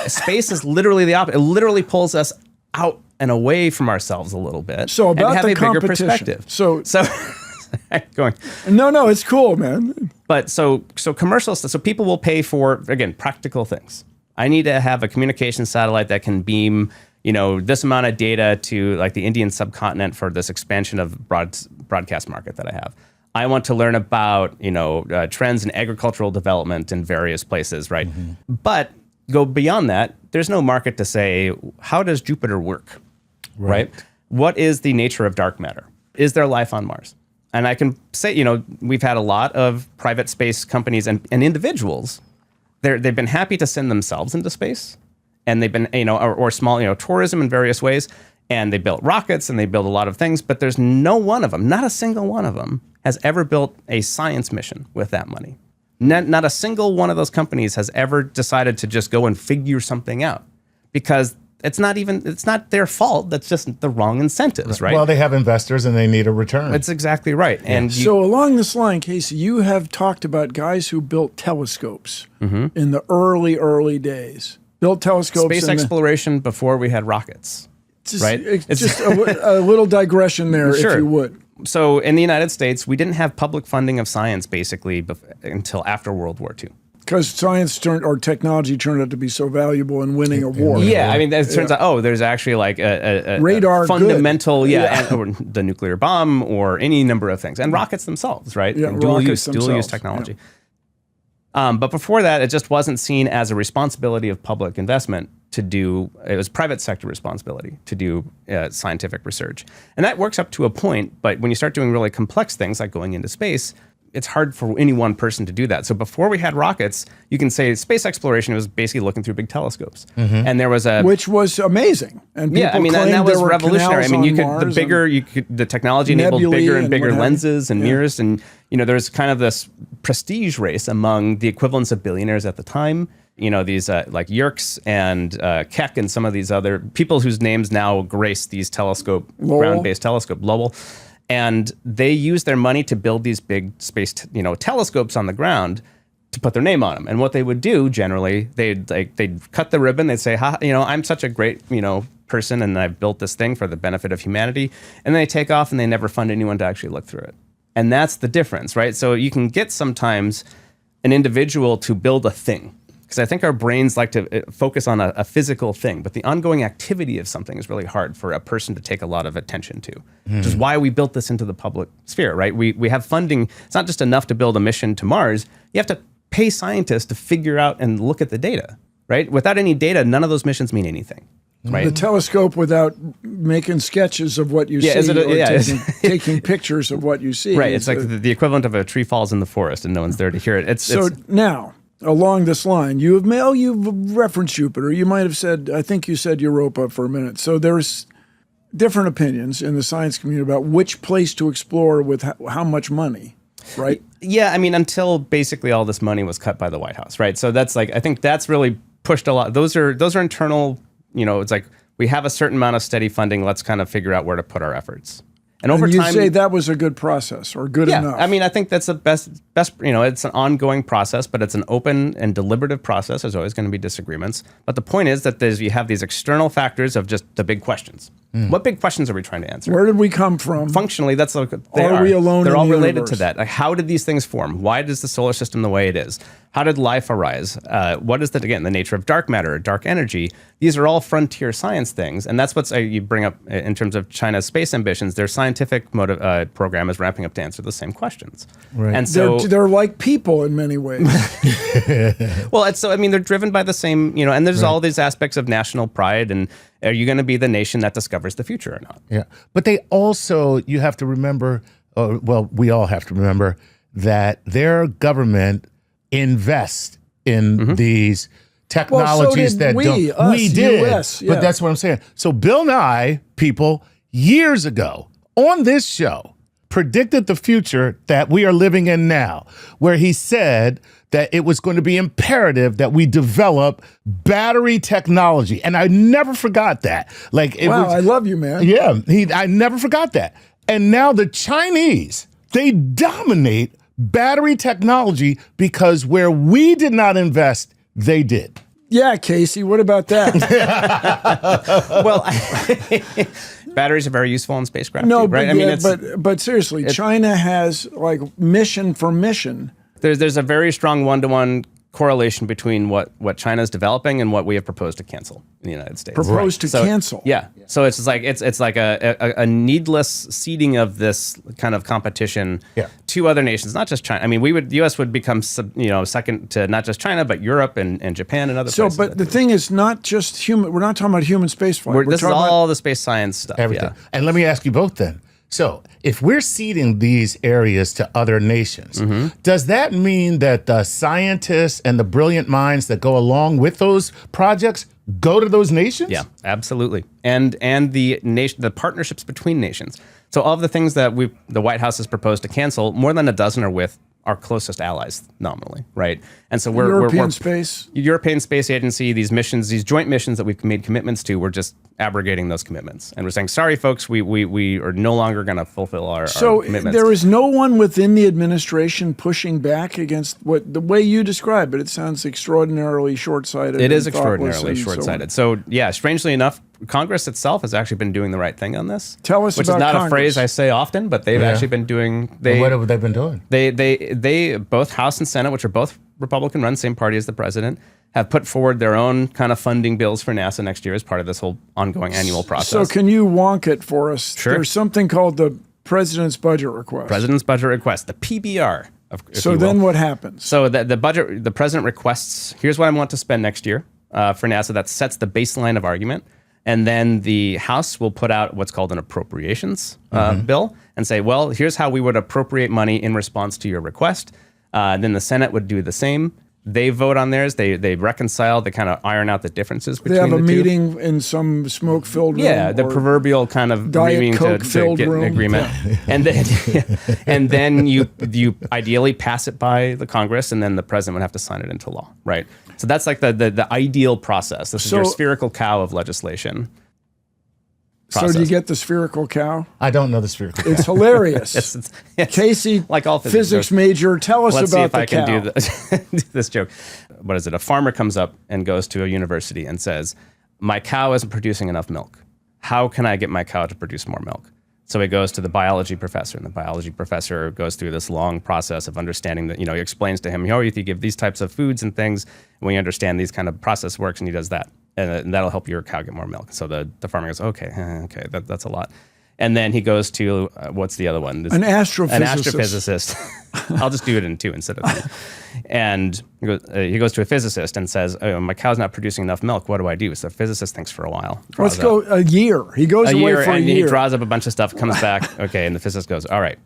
Speaker 3: Space is literally the opposite. It literally pulls us out and away from ourselves a little bit.
Speaker 2: So about
Speaker 3: and have
Speaker 2: the
Speaker 3: a bigger
Speaker 2: competition.
Speaker 3: perspective. So going.
Speaker 2: No, it's cool, man.
Speaker 3: But so commercial stuff. So people will pay for, again, practical things. I need to have a communication satellite that can beam, this amount of data to like the Indian subcontinent for this expansion of broadcast market that I have. I want to learn about, trends in agricultural development in various places, right? But go beyond that, there's no market to say, how does Jupiter work, right? What is the nature of dark matter? Is there life on Mars? And I can say, we've had a lot of private space companies and individuals. They've been happy to send themselves into space, and they've been, or small, tourism in various ways, and they built rockets and they built a lot of things, but there's no one of them, not a single one of them, has ever built a science mission with that money. Not a single one of those companies has ever decided to just go and figure something out, because it's not their fault. That's just the wrong incentives, right?
Speaker 1: Well, they have investors and they need a return.
Speaker 3: That's exactly right. And
Speaker 2: So along this line, Casey, you have talked about guys who built telescopes in the early days. Built telescopes.
Speaker 3: Space exploration before we had rockets, right?
Speaker 2: It's just a little digression there,
Speaker 3: Sure.
Speaker 2: if you would.
Speaker 3: So in the United States, we didn't have public funding of science basically until after World War II.
Speaker 2: Because technology turned out to be so valuable in winning a war.
Speaker 3: Yeah, I mean, it turns out, there's actually like a
Speaker 2: radar,
Speaker 3: fundamental, or the nuclear bomb, or any number of things, and rockets themselves, right?
Speaker 2: Yeah,
Speaker 3: And
Speaker 2: dual
Speaker 3: use technology. But before that, it just wasn't seen as a responsibility of public investment to do. It was private sector responsibility to do scientific research, and that works up to a point. But when you start doing really complex things like going into space, it's hard for any one person to do that. So before we had rockets, you can say space exploration was basically looking through big telescopes, and there was
Speaker 2: which was amazing. And
Speaker 3: and that was revolutionary. I mean, the technology enabled bigger and bigger lenses and mirrors, and there's kind of this prestige race among the equivalents of billionaires at the time. These like Yerkes and Keck and some of these other people whose names now grace these ground-based telescope, Lowell. And they use their money to build these big space, telescopes on the ground to put their name on them. And what they would do generally, they'd cut the ribbon. They'd say, I'm such a great, person, and I've built this thing for the benefit of humanity. And then they take off, and they never fund anyone to actually look through it. And that's the difference, right? So you can get sometimes an individual to build a thing. Because I think our brains like to focus on a physical thing, but the ongoing activity of something is really hard for a person to take a lot of attention to, which is why we built this into the public sphere, right? We have funding. It's not just enough to build a mission to Mars. You have to pay scientists to figure out and look at the data, right? Without any data, none of those missions mean anything. Right?
Speaker 2: The telescope without making sketches of what you see, taking pictures of what you see.
Speaker 3: Right, it's like the equivalent of a tree falls in the forest and no one's there to hear it.
Speaker 2: Now, along this line, you've referenced Jupiter. You might have said, I think you said Europa for a minute. So there's different opinions in the science community about which place to explore with how much money, right?
Speaker 3: Yeah, I mean, until basically all this money was cut by the White House, right? So that's I think that's really pushed a lot. Those are internal, it's like we have a certain amount of steady funding. Let's kind of figure out where to put our efforts. And over time,
Speaker 2: you say that was a good process or good enough.
Speaker 3: I mean, I think that's the best, it's an ongoing process, but it's an open and deliberative process. There's always going to be disagreements. But the point is that you have these external factors of just the big questions. What big questions are we trying to answer?
Speaker 2: Where did we come from?
Speaker 3: Functionally, that's what they
Speaker 2: are. Are we alone
Speaker 3: They're
Speaker 2: in
Speaker 3: all
Speaker 2: the
Speaker 3: related
Speaker 2: universe?
Speaker 3: to that. Like, how did these things form? Why is the solar system the way it is? How did life arise? What is the nature of dark matter, dark energy? These are all frontier science things. And that's what you bring up in terms of China's space ambitions. Their scientific program is ramping up to answer the same questions.
Speaker 1: Right.
Speaker 3: And so
Speaker 2: they're like people in many ways.
Speaker 3: Well, they're driven by the same, and there's all these aspects of national pride. And are you going to be the nation that discovers the future or not?
Speaker 1: Yeah. But they also, you have to remember, we all have to remember that their government invests in these technologies
Speaker 2: so did we
Speaker 1: did.
Speaker 2: US, yeah.
Speaker 1: But that's what I'm saying. So Bill Nye, people, years ago on this show, predicted the future that we are living in now, where he said that it was going to be imperative that we develop battery technology. And I never forgot that.
Speaker 2: I love you, man.
Speaker 1: Yeah, I never forgot that. And now the Chinese, they dominate battery technology because where we did not invest, they did.
Speaker 2: Yeah, Casey, what about that?
Speaker 3: Well, batteries are very useful in spacecraft.
Speaker 2: No,
Speaker 3: right?
Speaker 2: But seriously, China has mission for mission.
Speaker 3: There's a very strong one-to-one correlation between what China's developing and what we have proposed to cancel in the United States.
Speaker 2: Cancel.
Speaker 3: Yeah. So it's like a needless seeding of this kind of competition to other nations, not just China. I mean, the U.S. would become second to not just China but Europe and Japan and other places.
Speaker 2: But the thing is not just human. We're not talking about human spaceflight.
Speaker 3: This is all the space science stuff.
Speaker 1: Everything.
Speaker 3: Yeah.
Speaker 1: And let me ask you both then. So if we're ceding these areas to other nations, does that mean that the scientists and the brilliant minds that go along with those projects go to those nations?
Speaker 3: Yeah, absolutely. And the partnerships between nations. So of the things that the White House has proposed to cancel, more than a dozen are with our closest allies nominally, right? And so
Speaker 2: European Space
Speaker 3: Agency, these missions, these joint missions that we've made commitments to, we're just abrogating those commitments. And we're saying, sorry, folks, we are no longer going to fulfill our commitments.
Speaker 2: So there is no one within the administration pushing back against the way you describe it. It sounds extraordinarily short-sighted.
Speaker 3: It is extraordinarily short-sighted. So yeah, strangely enough, Congress itself has actually been doing the right thing on this.
Speaker 2: Tell us
Speaker 3: which
Speaker 2: about
Speaker 3: is not
Speaker 2: Congress.
Speaker 3: A phrase I say often, but they've actually been doing.
Speaker 1: What have they been doing?
Speaker 3: They both House and Senate, which are both Republican run, same party as the president, have put forward their own kind of funding bills for NASA next year as part of this whole ongoing annual process.
Speaker 2: So can you wonk it for us?
Speaker 3: Sure.
Speaker 2: There's something called the President's Budget Request.
Speaker 3: President's Budget Request, the PBR.
Speaker 2: So then what happens?
Speaker 3: So the president requests, here's what I want to spend next year for NASA. That sets the baseline of argument. And then the House will put out what's called an appropriations bill and say, well, here's how we would appropriate money in response to your request. Then the Senate would do the same. They vote on theirs. They reconcile. They kind of iron out the differences between the two.
Speaker 2: They have a meeting in some smoke-filled room.
Speaker 3: Yeah, the proverbial kind of meeting to get an agreement. Yeah. And then you ideally pass it by the Congress, and then the president would have to sign it into law, right? So that's like the ideal process. This is your spherical cow of legislation. Process.
Speaker 2: So do you get the spherical cow?
Speaker 1: I don't know the spherical cow.
Speaker 2: It's hilarious.
Speaker 3: It's
Speaker 2: Casey,
Speaker 3: like all
Speaker 2: physics major, tell us
Speaker 3: Let's
Speaker 2: about
Speaker 3: see if
Speaker 2: the
Speaker 3: I
Speaker 2: cow.
Speaker 3: can do this joke. What is it? A farmer comes up and goes to a university and says, my cow isn't producing enough milk. How can I get my cow to produce more milk? So he goes to the biology professor, and the biology professor goes through this long process of understanding that, he explains to him, if you give these types of foods and things, when you understand these kind of process works, and he does that. And that'll help your cow get more milk. So the farmer goes, okay, that's a lot. And then he goes to, what's the other one?
Speaker 2: An astrophysicist.
Speaker 3: An astrophysicist. I'll just do it in two instead of three. And he goes to a physicist and says, oh, my cow's not producing enough milk. What do I do? So the physicist thinks for a while.
Speaker 2: Let's go a year. He goes away for a year.
Speaker 3: He draws up a bunch of stuff, comes back. Okay, and the physicist goes, all right,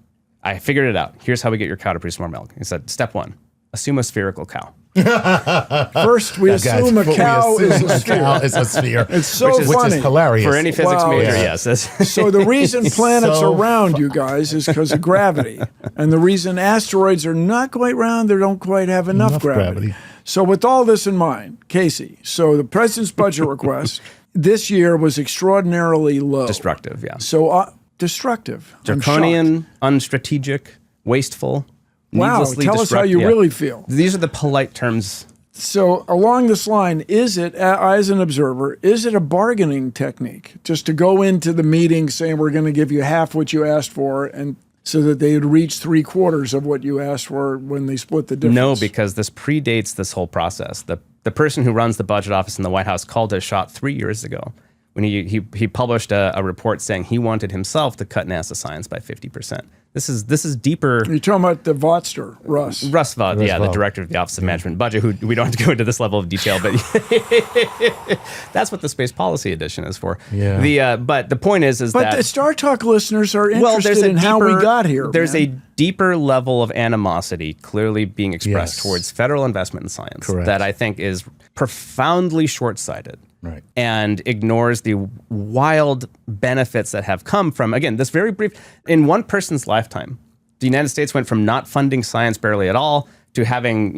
Speaker 3: I figured it out. Here's how we get your cow to produce more milk. He said, step one, assume a spherical cow.
Speaker 2: First, we assume a cow is a sphere. It's so funny.
Speaker 1: Which is hilarious.
Speaker 3: For any physics major, yes.
Speaker 2: So the reason planets are round, you guys, is because of gravity. And the reason asteroids are not quite round, they don't quite have enough gravity. So with all this in mind, Casey, so the president's budget request this year was extraordinarily low.
Speaker 3: Destructive, yeah.
Speaker 2: So destructive.
Speaker 3: Draconian, unstrategic, wasteful.
Speaker 2: Wow, tell us how you really feel.
Speaker 3: These are the polite terms.
Speaker 2: So along this line, is it, as an observer, is it a bargaining technique just to go into the meeting saying we're going to give you half what you asked for, and so that they would reach 3/4 of what you asked for when they split the difference?
Speaker 3: No, because this predates this whole process. The person who runs the budget office in the White House called his shot 3 years ago when he published a report saying he wanted himself to cut NASA science by 50%. This is deeper.
Speaker 2: You're talking about the Vodster, Russ
Speaker 3: Vought, the director of the Office of Management and Budget, who we don't have to go into this level of detail, but that's what the Space Policy Edition is for.
Speaker 2: Yeah.
Speaker 3: But the point is that...
Speaker 2: But the Star Talk listeners are interested in how we got here.
Speaker 3: There's a deeper level of animosity clearly being expressed towards federal investment in science that I think is profoundly short-sighted.
Speaker 1: Right.
Speaker 3: And ignores the wild benefits that have come from, again, this very brief, in one person's lifetime, the United States went from not funding science barely at all to having,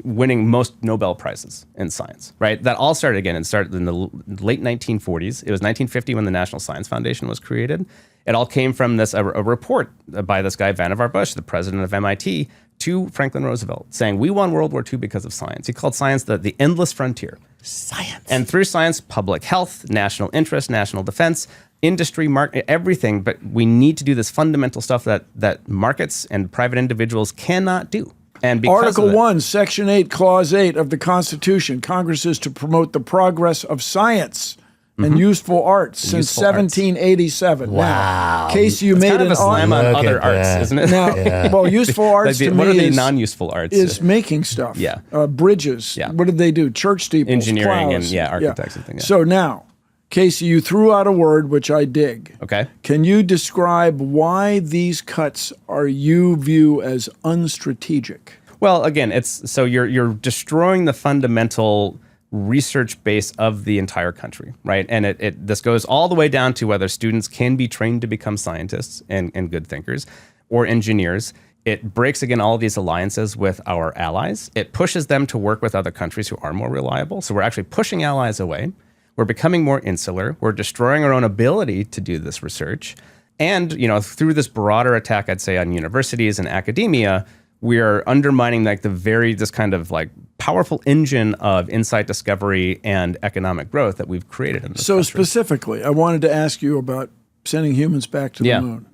Speaker 3: winning most Nobel Prizes in science, right? That all started again, and started in the late 1940s. It was 1950 when the National Science Foundation was created. It all came from a report by this guy, Vannevar Bush, the president of MIT, to Franklin Roosevelt, saying, we won World War II because of science. He called science the endless frontier.
Speaker 1: Science.
Speaker 3: And through science, public health, national interest, national defense, industry, market, everything. But we need to do this fundamental stuff that markets and private individuals cannot do. And
Speaker 2: Article 1, Section 8, Clause 8 of the Constitution, Congress is to promote the progress of science and useful arts since 1787.
Speaker 1: Wow.
Speaker 2: Now, Casey, you made
Speaker 3: kind of a slam on other arts, isn't it?
Speaker 2: Now, well, useful arts to
Speaker 3: what
Speaker 2: me
Speaker 3: are the
Speaker 2: is
Speaker 3: non-useful arts?
Speaker 2: Is making stuff.
Speaker 3: Yeah.
Speaker 2: Bridges.
Speaker 3: Yeah.
Speaker 2: What did they do? Church steeples,
Speaker 3: engineering,
Speaker 2: plows.
Speaker 3: and architects and things. Yeah.
Speaker 2: So now, Casey, you threw out a word which I dig.
Speaker 3: Okay.
Speaker 2: Can you describe why these cuts you view as unstrategic?
Speaker 3: Well, again, so you're destroying the fundamental research base of the entire country, right? And this goes all the way down to whether students can be trained to become scientists and good thinkers or engineers. It breaks, again, all of these alliances with our allies. It pushes them to work with other countries who are more reliable. So we're actually pushing allies away. We're becoming more insular. We're destroying our own ability to do this research. And, through this broader attack, I'd say, on universities and academia, we are undermining this kind of powerful engine of insight discovery and economic growth that we've created in this country.
Speaker 2: Specifically, I wanted to ask you about sending humans back to the moon.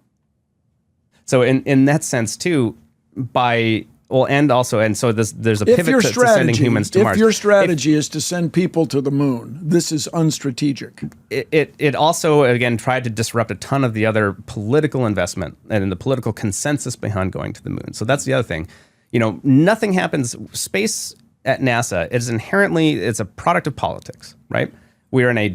Speaker 3: So in that sense too, so there's a pivot to sending humans to Mars.
Speaker 2: If your strategy is to send people to the moon, this is unstrategic.
Speaker 3: It also, again, tried to disrupt a ton of the other political investment and the political consensus behind going to the moon. So that's the other thing. Nothing happens. Space at NASA it's a product of politics, right? We are in a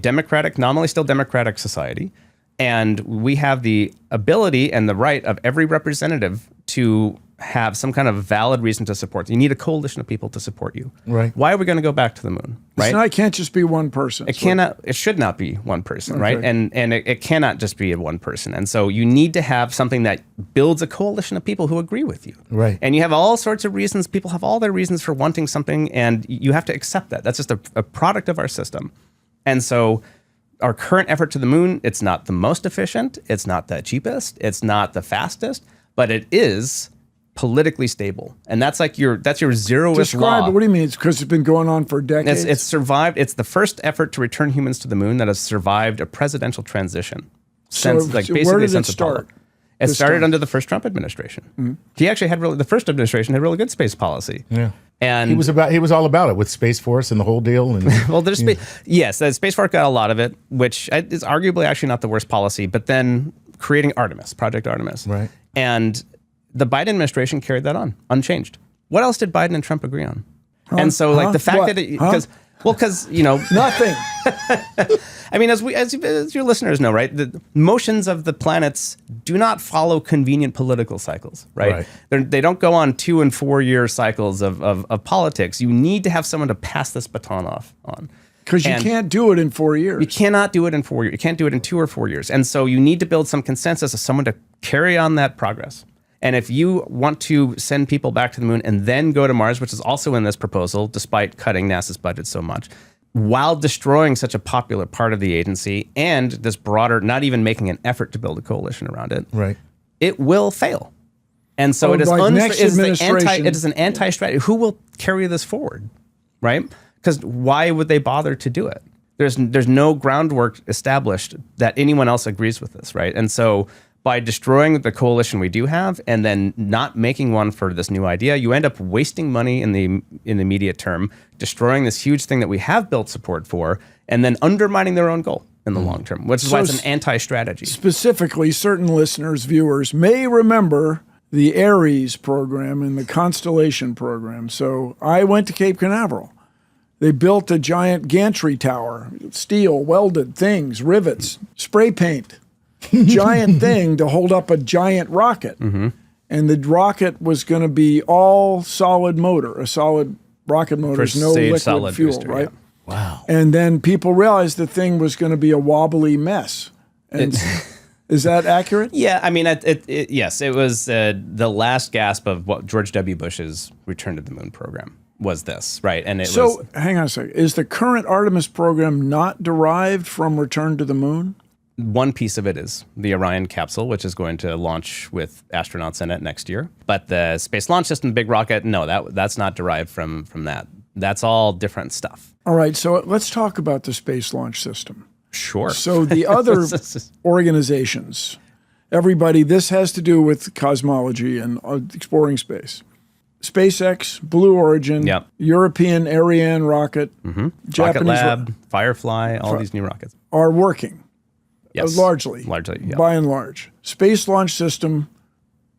Speaker 3: nominally still democratic society. And we have the ability and the right of every representative to have some kind of valid reason to support. You need a coalition of people to support you.
Speaker 1: Right.
Speaker 3: Why are we going to go back to the moon? Right.
Speaker 2: So it can't just be one person.
Speaker 3: It cannot. It should not be one person. Okay. Right. And it cannot just be one person. And so you need to have something that builds a coalition of people who agree with you.
Speaker 1: Right.
Speaker 3: And you have all sorts of reasons. People have all their reasons for wanting something, and you have to accept that. That's just a product of our system. And so our current effort to the moon, it's not the most efficient, it's not the cheapest, it's not the fastest, but it is politically stable. And that's your zeroist
Speaker 2: Describe
Speaker 3: law.
Speaker 2: it. What do you mean? It's because it's been going on for decades?
Speaker 3: It's survived. It's the first effort to return humans to the moon that has survived a presidential transition.
Speaker 2: Where did it start?
Speaker 3: It started under the first Trump administration. Mm-hmm. He actually the first administration had really good space policy.
Speaker 1: Yeah.
Speaker 3: And
Speaker 1: he was all about it with Space Force and the whole deal. And
Speaker 3: well, yes, the Space Force got a lot of it, which is arguably actually not the worst policy. But then creating Project Artemis,
Speaker 1: right?
Speaker 3: And the Biden administration carried that on unchanged. What else did Biden and Trump agree on? And so, the fact that because
Speaker 2: nothing.
Speaker 3: I mean, as your listeners know, right? The motions of the planets do not follow convenient political cycles, right? They don't go on 2 and 4 year cycles of politics. You need to have someone to pass this baton off on.
Speaker 2: Because you can't do it in 4 years.
Speaker 3: You cannot do it in 4 years. You can't do it in 2 or 4 years. And so you need to build some consensus of someone to carry on that progress. And if you want to send people back to the moon and then go to Mars, which is also in this proposal, despite cutting NASA's budget so much, while destroying such a popular part of the agency and this broader, not even making an effort to build a coalition around it,
Speaker 1: right?
Speaker 3: It will fail. And so it is an anti-strategy. Who will carry this forward, right? Because why would they bother to do it? There's no groundwork established that anyone else agrees with this, right? And so by destroying the coalition we do have and then not making one for this new idea, you end up wasting money in the immediate term, destroying this huge thing that we have built support for, and then undermining their own goal in the long term, which is why it's an anti-strategy.
Speaker 2: Specifically, certain listeners, viewers, may remember the Ares program and the Constellation program. So I went to Cape Canaveral. They built a giant gantry tower, steel, welded things, rivets, spray paint. Giant thing to hold up a giant rocket. Mm-hmm. And the rocket was going to be all solid motor, a solid rocket motor, no liquid fuel, booster, right?
Speaker 1: Yeah. Wow.
Speaker 2: And then people realized the thing was going to be a wobbly mess. And is that accurate?
Speaker 3: Yeah, I mean, yes, it was the last gasp of what George W. Bush's return to the moon program was this, right? And
Speaker 2: hang on a second. Is the current Artemis program not derived from return to the moon?
Speaker 3: One piece of it is the Orion capsule, which is going to launch with astronauts in it next year. But the Space Launch System, big rocket, no, that's not derived from that. That's all different stuff.
Speaker 2: All right, so let's talk about the Space Launch System.
Speaker 3: Sure.
Speaker 2: So the other organizations, everybody, this has to do with cosmology and exploring space. SpaceX, Blue Origin, European Ariane rocket,
Speaker 3: Rocket
Speaker 2: Japanese
Speaker 3: Lab, Firefly, all these new rockets
Speaker 2: are working.
Speaker 3: Yes.
Speaker 2: Largely,
Speaker 3: yeah.
Speaker 2: By and large. Space Launch System.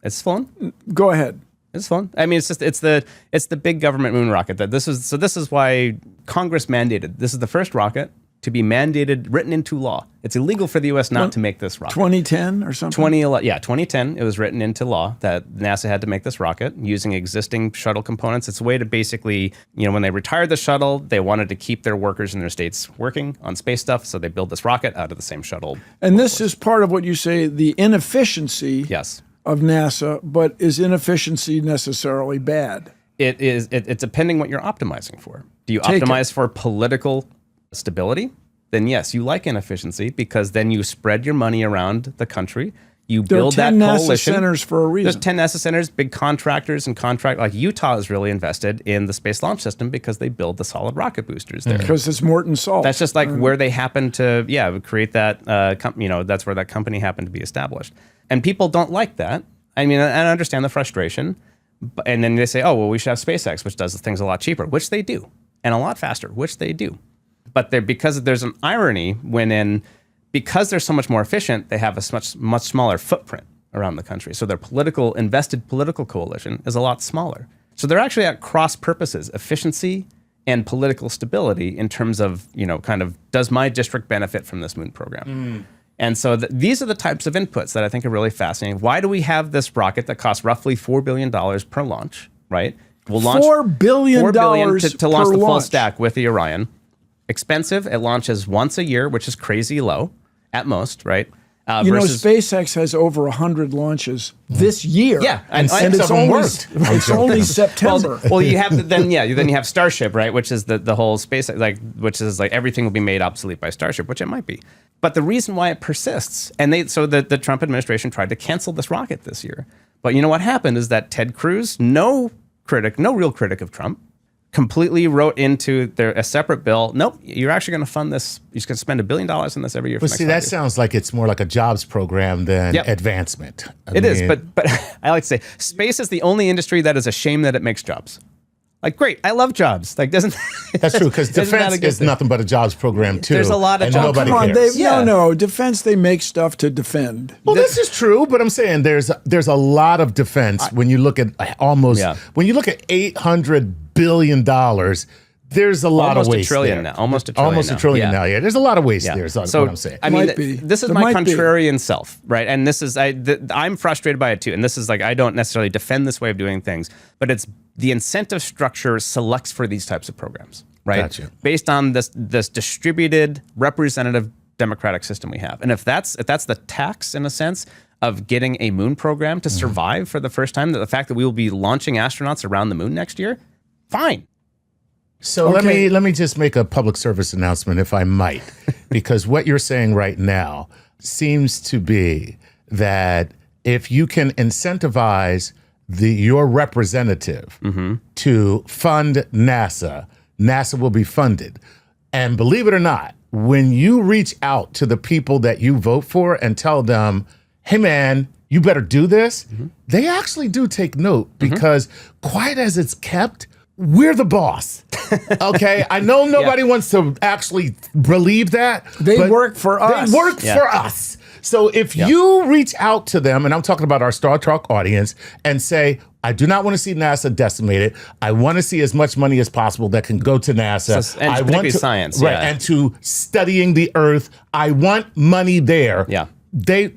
Speaker 3: It's fun.
Speaker 2: Go ahead.
Speaker 3: It's fun. I mean, it's the big government moon rocket that this is why Congress mandated. This is the first rocket to be mandated, written into law. It's illegal for the U.S. not to make this rocket.
Speaker 2: 2010 or something?
Speaker 3: 2010, it was written into law that NASA had to make this rocket using existing shuttle components. It's a way to basically, when they retired the shuttle, they wanted to keep their workers in their states working on space stuff, so they built this rocket out of the same shuttle.
Speaker 2: And this is part of what you say, the inefficiency of NASA, but is inefficiency necessarily bad?
Speaker 3: It's depending what you're optimizing for. Do you optimize for political stability? Then yes, you like inefficiency because then you spread your money around the country. You build that coalition.
Speaker 2: There are 10 NASA centers for a reason.
Speaker 3: There's 10 NASA centers, big contractors and like Utah is really invested in the Space Launch System because they build the solid rocket boosters there.
Speaker 2: Because it's Morton Salt.
Speaker 3: That's just like where they happen to, create that, that's where that company happened to be established. And people don't like that. I mean, I understand the frustration. And then they say, oh, well, we should have SpaceX, which does things a lot cheaper, which they do, and a lot faster, which they do. But because there's an irony because they're so much more efficient, they have a much smaller footprint around the country. So their invested political coalition is a lot smaller. So they're actually at cross purposes, efficiency and political stability in terms of, does my district benefit from this moon program? And so these are the types of inputs that I think are really fascinating. Why do we have this rocket that costs roughly $4 billion per launch, right? We'll launch
Speaker 2: $4 billion
Speaker 3: to launch the full
Speaker 2: launch.
Speaker 3: stack with the Orion. Expensive. It launches once a year, which is crazy low at most, right?
Speaker 2: SpaceX has over 100 launches this year.
Speaker 3: Yeah,
Speaker 2: and it's only September.
Speaker 3: Well, you have then you have Starship, right? Which is the whole space, which is everything will be made obsolete by Starship, which it might be. But the reason why it persists, the Trump administration tried to cancel this rocket this year. But you know what happened is that Ted Cruz, no real critic of Trump, completely wrote into a separate bill, nope, you're actually going to fund this. You're going to spend $1 billion on this every year.
Speaker 1: But see, that sounds like it's more like a jobs program than advancement.
Speaker 3: It is, but I like to say, space is the only industry that is ashamed that it makes jobs. Like, great, I love jobs. Like, doesn't
Speaker 1: that's true because defense is nothing but a jobs program too.
Speaker 3: There's a lot of jobs.
Speaker 1: Nobody
Speaker 2: Come on,
Speaker 1: cares.
Speaker 2: No, defense. They make stuff to defend.
Speaker 1: Well, this is true, but I'm saying there's a lot of defense when you look at when you look at $800 billion. There's a lot of waste there.
Speaker 3: Almost a trillion
Speaker 1: now. Yeah, there's a lot of waste there. Is what I'm saying.
Speaker 3: I mean, this is my contrarian self, right? And this is I'm frustrated by it too. And this is I don't necessarily defend this way of doing things, but it's the incentive structure selects for these types of programs, right?
Speaker 1: Gotcha.
Speaker 3: Based on this distributed representative democratic system we have. And if that's the tax in a sense of getting a moon program to survive for the first time, the fact that we will be launching astronauts around the moon next year, fine.
Speaker 1: So let me just make a public service announcement, if I might, because what you're saying right now seems to be that if you can incentivize your representative to fund NASA, NASA will be funded. And believe it or not, when you reach out to the people that you vote for and tell them, hey man, you better do this, they actually do take note because quiet as it's kept, we're the boss. Okay, I know nobody wants to actually believe that.
Speaker 2: They work for us.
Speaker 1: They work for us. So if you reach out to them, and I'm talking about our Star Talk audience, and say, I do not want to see NASA decimated. I want to see as much money as possible that can go to NASA.
Speaker 3: And
Speaker 1: I
Speaker 3: particularly science.
Speaker 1: Right, and to studying the Earth. I want money there.
Speaker 3: Yeah.
Speaker 1: They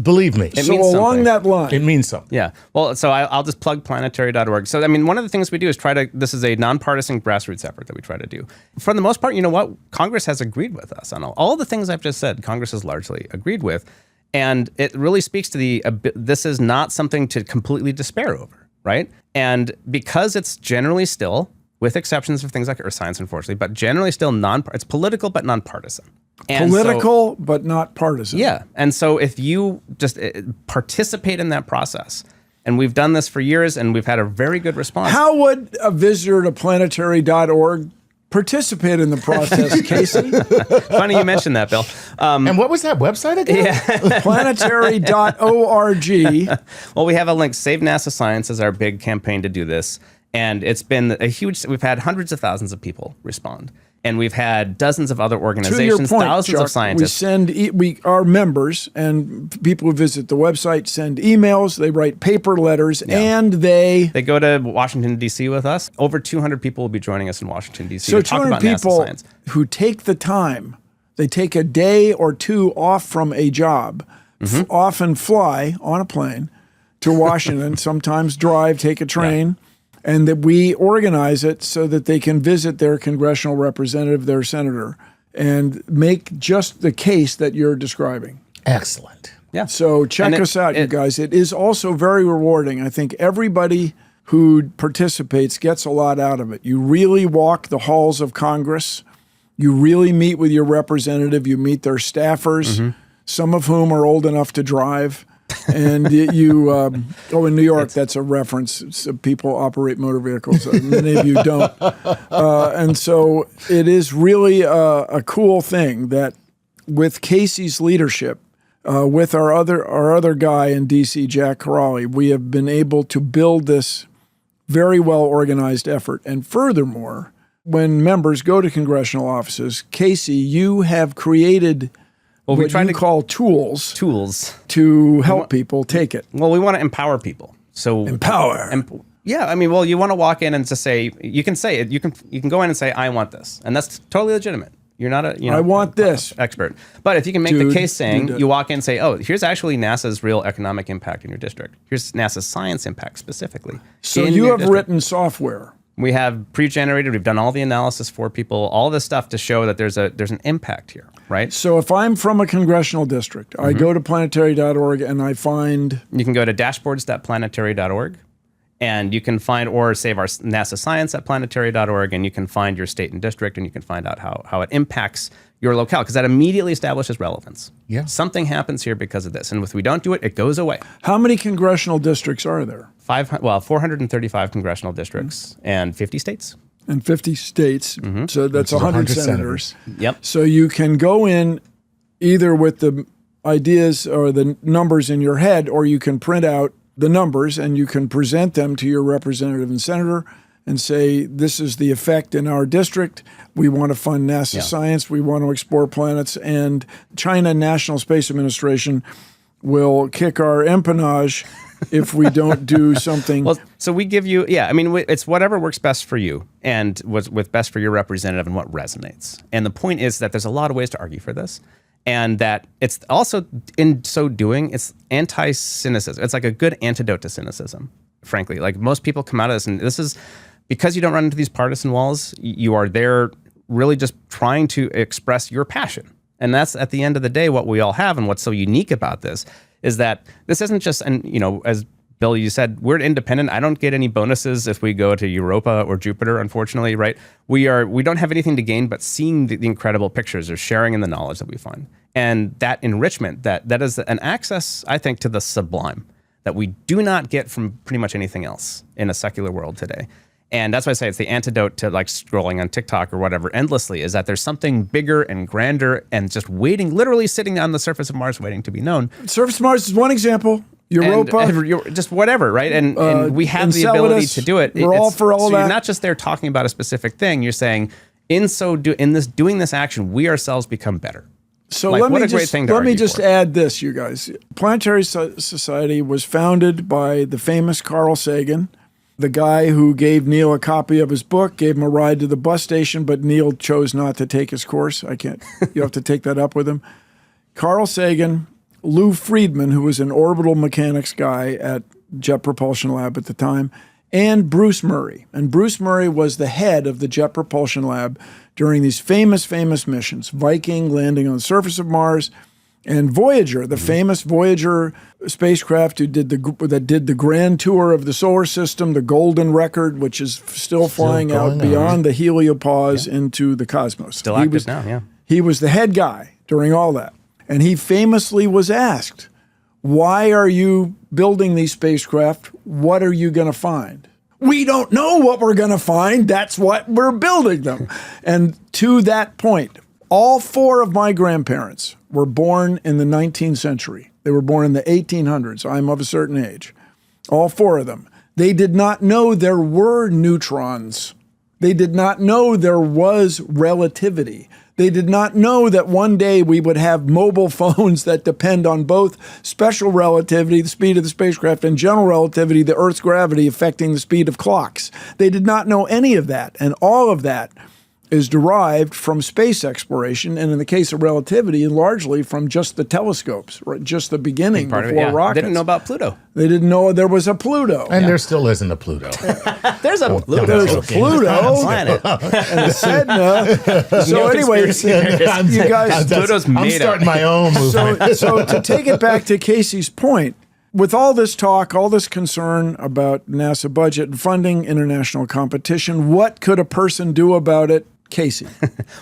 Speaker 1: believe me.
Speaker 2: So along that line,
Speaker 1: it means something.
Speaker 3: Yeah. Well, so I'll just plug planetary.org. So I mean, one of the things we do is this is a nonpartisan grassroots effort that we try to do. For the most part, you know what? Congress has agreed with us on all the things I've just said. Congress has largely agreed with, and it really speaks to this is not something to completely despair over, right? And because it's generally still, with exceptions of things like earth science, unfortunately, but generally still it's political but nonpartisan. And
Speaker 2: political, but not partisan.
Speaker 3: Yeah. And so if you just participate in that process, and we've done this for years, and we've had a very good response.
Speaker 2: How would a visitor to planetary.org participate in the process, Casey?
Speaker 3: Funny you mentioned that, Bill.
Speaker 1: And what was that website again?
Speaker 3: Yeah.
Speaker 2: Planetary.org.
Speaker 3: Well, we have a link. Save NASA Science is our big campaign to do this. And it's been we've had hundreds of thousands of people respond. And we've had dozens of other organizations,
Speaker 2: to your point,
Speaker 3: thousands
Speaker 2: Chuck,
Speaker 3: of scientists.
Speaker 2: Our members and people who visit the website send emails, they write paper letters, and they
Speaker 3: go to Washington, D.C. with us. Over 200 people will be joining us in Washington, D.C.
Speaker 2: So
Speaker 3: to talk about
Speaker 2: 200
Speaker 3: NASA
Speaker 2: people
Speaker 3: science.
Speaker 2: who take the time, they take a day or two off from a job, often fly on a plane to Washington, sometimes drive, take a train. Yeah. And that we organize it so that they can visit their congressional representative, their senator, and make just the case that you're describing.
Speaker 1: Excellent.
Speaker 3: Yeah.
Speaker 2: So check us out, you guys. It is also very rewarding. I think everybody who participates gets a lot out of it. You really walk the halls of Congress. You really meet with your representative. You meet their staffers, some of whom are old enough to drive. And in New York, that's a reference. People operate motor vehicles. Many of you don't. And so it is really a cool thing that with Casey's leadership, with our other guy in D.C., Jack Corrali, we have been able to build this very well-organized effort. And furthermore, when members go to congressional offices, Casey, you have created what you call tools to help people take it.
Speaker 3: Well, we want to empower people. So
Speaker 2: empower.
Speaker 3: Yeah, I mean, well, you want to walk in and just say, you can say it. You can go in and say, I want this, and that's totally legitimate. You're not
Speaker 2: I want this
Speaker 3: expert. But if you can make the case saying, you walk in and say, oh, here's actually NASA's real economic impact in your district. Here's NASA's science impact specifically.
Speaker 2: So you have written software.
Speaker 3: We have pre-generated. We've done all the analysis for people, all this stuff to show that there's an impact here, right?
Speaker 2: So if I'm from a congressional district, I go to planetary.org and I find...
Speaker 3: You can go to dashboards.planetary.org and you can find, or save our NASA science at planetary.org, and you can find your state and district, and you can find out how it impacts your locale, because that immediately establishes relevance.
Speaker 1: Yeah.
Speaker 3: Something happens here because of this. And if we don't do it, it goes away.
Speaker 2: How many congressional districts are there?
Speaker 3: 435 congressional districts and 50 states.
Speaker 2: And 50 states. So that's 100 senators.
Speaker 3: Yep.
Speaker 2: So you can go in either with the ideas or the numbers in your head, or you can print out the numbers and you can present them to your representative and senator and say, this is the effect in our district. We want to fund NASA science. We want to explore planets. And China National Space Administration will kick our empennage if we don't do something.
Speaker 3: Well, so we give you, I mean, it's whatever works best for you and what's best for your representative and what resonates. And the point is that there's a lot of ways to argue for this. And that it's also, in so doing, it's anti-cynicism. It's like a good antidote to cynicism, frankly. Like most people come out of this, and this is because you don't run into these partisan walls, you are there really just trying to express your passion. And that's, at the end of the day, what we all have. And what's so unique about this is that this isn't just, and as Bill, you said, we're independent. I don't get any bonuses if we go to Europa or Jupiter, unfortunately, right? We don't have anything to gain but seeing the incredible pictures or sharing in the knowledge that we find. And that enrichment, that is an access, I think, to the sublime that we do not get from pretty much anything else in a secular world today. And that's why I say it's the antidote to like scrolling on TikTok or whatever endlessly, is that there's something bigger and grander and just waiting, literally sitting on the surface of Mars waiting to be known.
Speaker 2: Surface of Mars is one example. Europa,
Speaker 3: and just whatever, right? And we have the ability to do it.
Speaker 2: We're all for all that.
Speaker 3: You're not just there talking about a specific thing. You're saying, doing this action, we ourselves become better.
Speaker 2: So let me just add this, you guys. Planetary Society was founded by the famous Carl Sagan, the guy who gave Neil a copy of his book, gave him a ride to the bus station, but Neil chose not to take his course. You have to take that up with him. Carl Sagan, Lou Friedman, who was an orbital mechanics guy at Jet Propulsion Lab at the time, and Bruce Murray. And Bruce Murray was the head of the Jet Propulsion Lab during these famous missions, Viking landing on the surface of Mars, and Voyager, the famous Voyager spacecraft that did the grand tour of the solar system, the golden record, which is still flying out beyond the heliopause into the cosmos.
Speaker 3: Still active now, yeah.
Speaker 2: He was the head guy during all that. And he famously was asked, why are you building these spacecraft? What are you going to find? We don't know what we're going to find. That's what we're building them. And to that point, all four of my grandparents were born in the 19th century. They were born in the 1800s. I'm of a certain age. All four of them. They did not know there were neutrons. They did not know there was relativity. They did not know that one day we would have mobile phones that depend on both special relativity, the speed of the spacecraft, and general relativity, the Earth's gravity affecting the speed of clocks. They did not know any of that. And all of that is derived from space exploration, and in the case of relativity, largely from just the telescopes, right? Just the beginning
Speaker 3: Part
Speaker 2: before
Speaker 3: of it, yeah.
Speaker 2: rockets.
Speaker 3: They didn't know about Pluto.
Speaker 2: They didn't know there was a Pluto.
Speaker 1: And there still isn't a Pluto.
Speaker 3: There's a Pluto.
Speaker 2: There's a Pluto
Speaker 3: planet.
Speaker 2: and a Sedna. So anyway, you guys,
Speaker 3: Pluto's
Speaker 1: I'm
Speaker 3: made
Speaker 1: starting
Speaker 3: up.
Speaker 1: my own movement.
Speaker 2: so to take it back to Casey's point, with all this talk, all this concern about NASA budget and funding, international competition, what could a person do about it? Casey.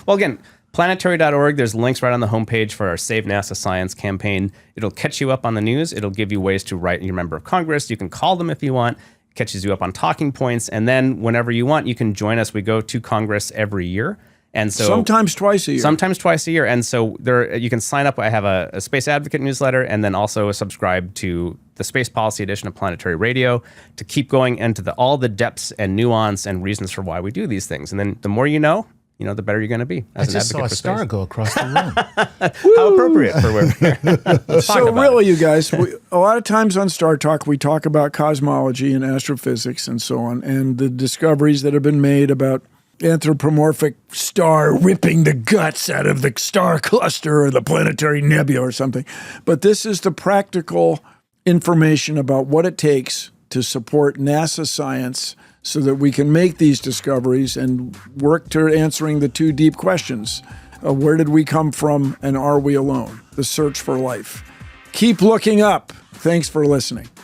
Speaker 3: Well, again, planetary.org, there's links right on the homepage for our Save NASA Science campaign. It'll catch you up on the news. It'll give you ways to write your member of Congress. You can call them if you want. It catches you up on talking points. And then whenever you want, you can join us. We go to Congress every year. And so
Speaker 2: Sometimes twice a year.
Speaker 3: Sometimes twice a year. And so there you can sign up. I have a Space Advocate newsletter and then also subscribe to the Space Policy edition of Planetary Radio to keep going into all the depths and nuance and reasons for why we do these things. And then the more you know, the better you're going to be
Speaker 1: I
Speaker 3: as an
Speaker 1: just saw a
Speaker 3: advocate for
Speaker 1: star
Speaker 3: space.
Speaker 1: go across the room.
Speaker 3: How appropriate for where we're here.
Speaker 2: So really, you guys, a lot of times on Star Talk, we talk about cosmology and astrophysics and so on, and the discoveries that have been made about anthropomorphic star ripping the guts out of the star cluster or the planetary nebula or something. But this is the practical information about what it takes to support NASA science so that we can make these discoveries and work to answering the two deep questions. Where did we come from and are we alone? The search for life. Keep looking up. Thanks for listening.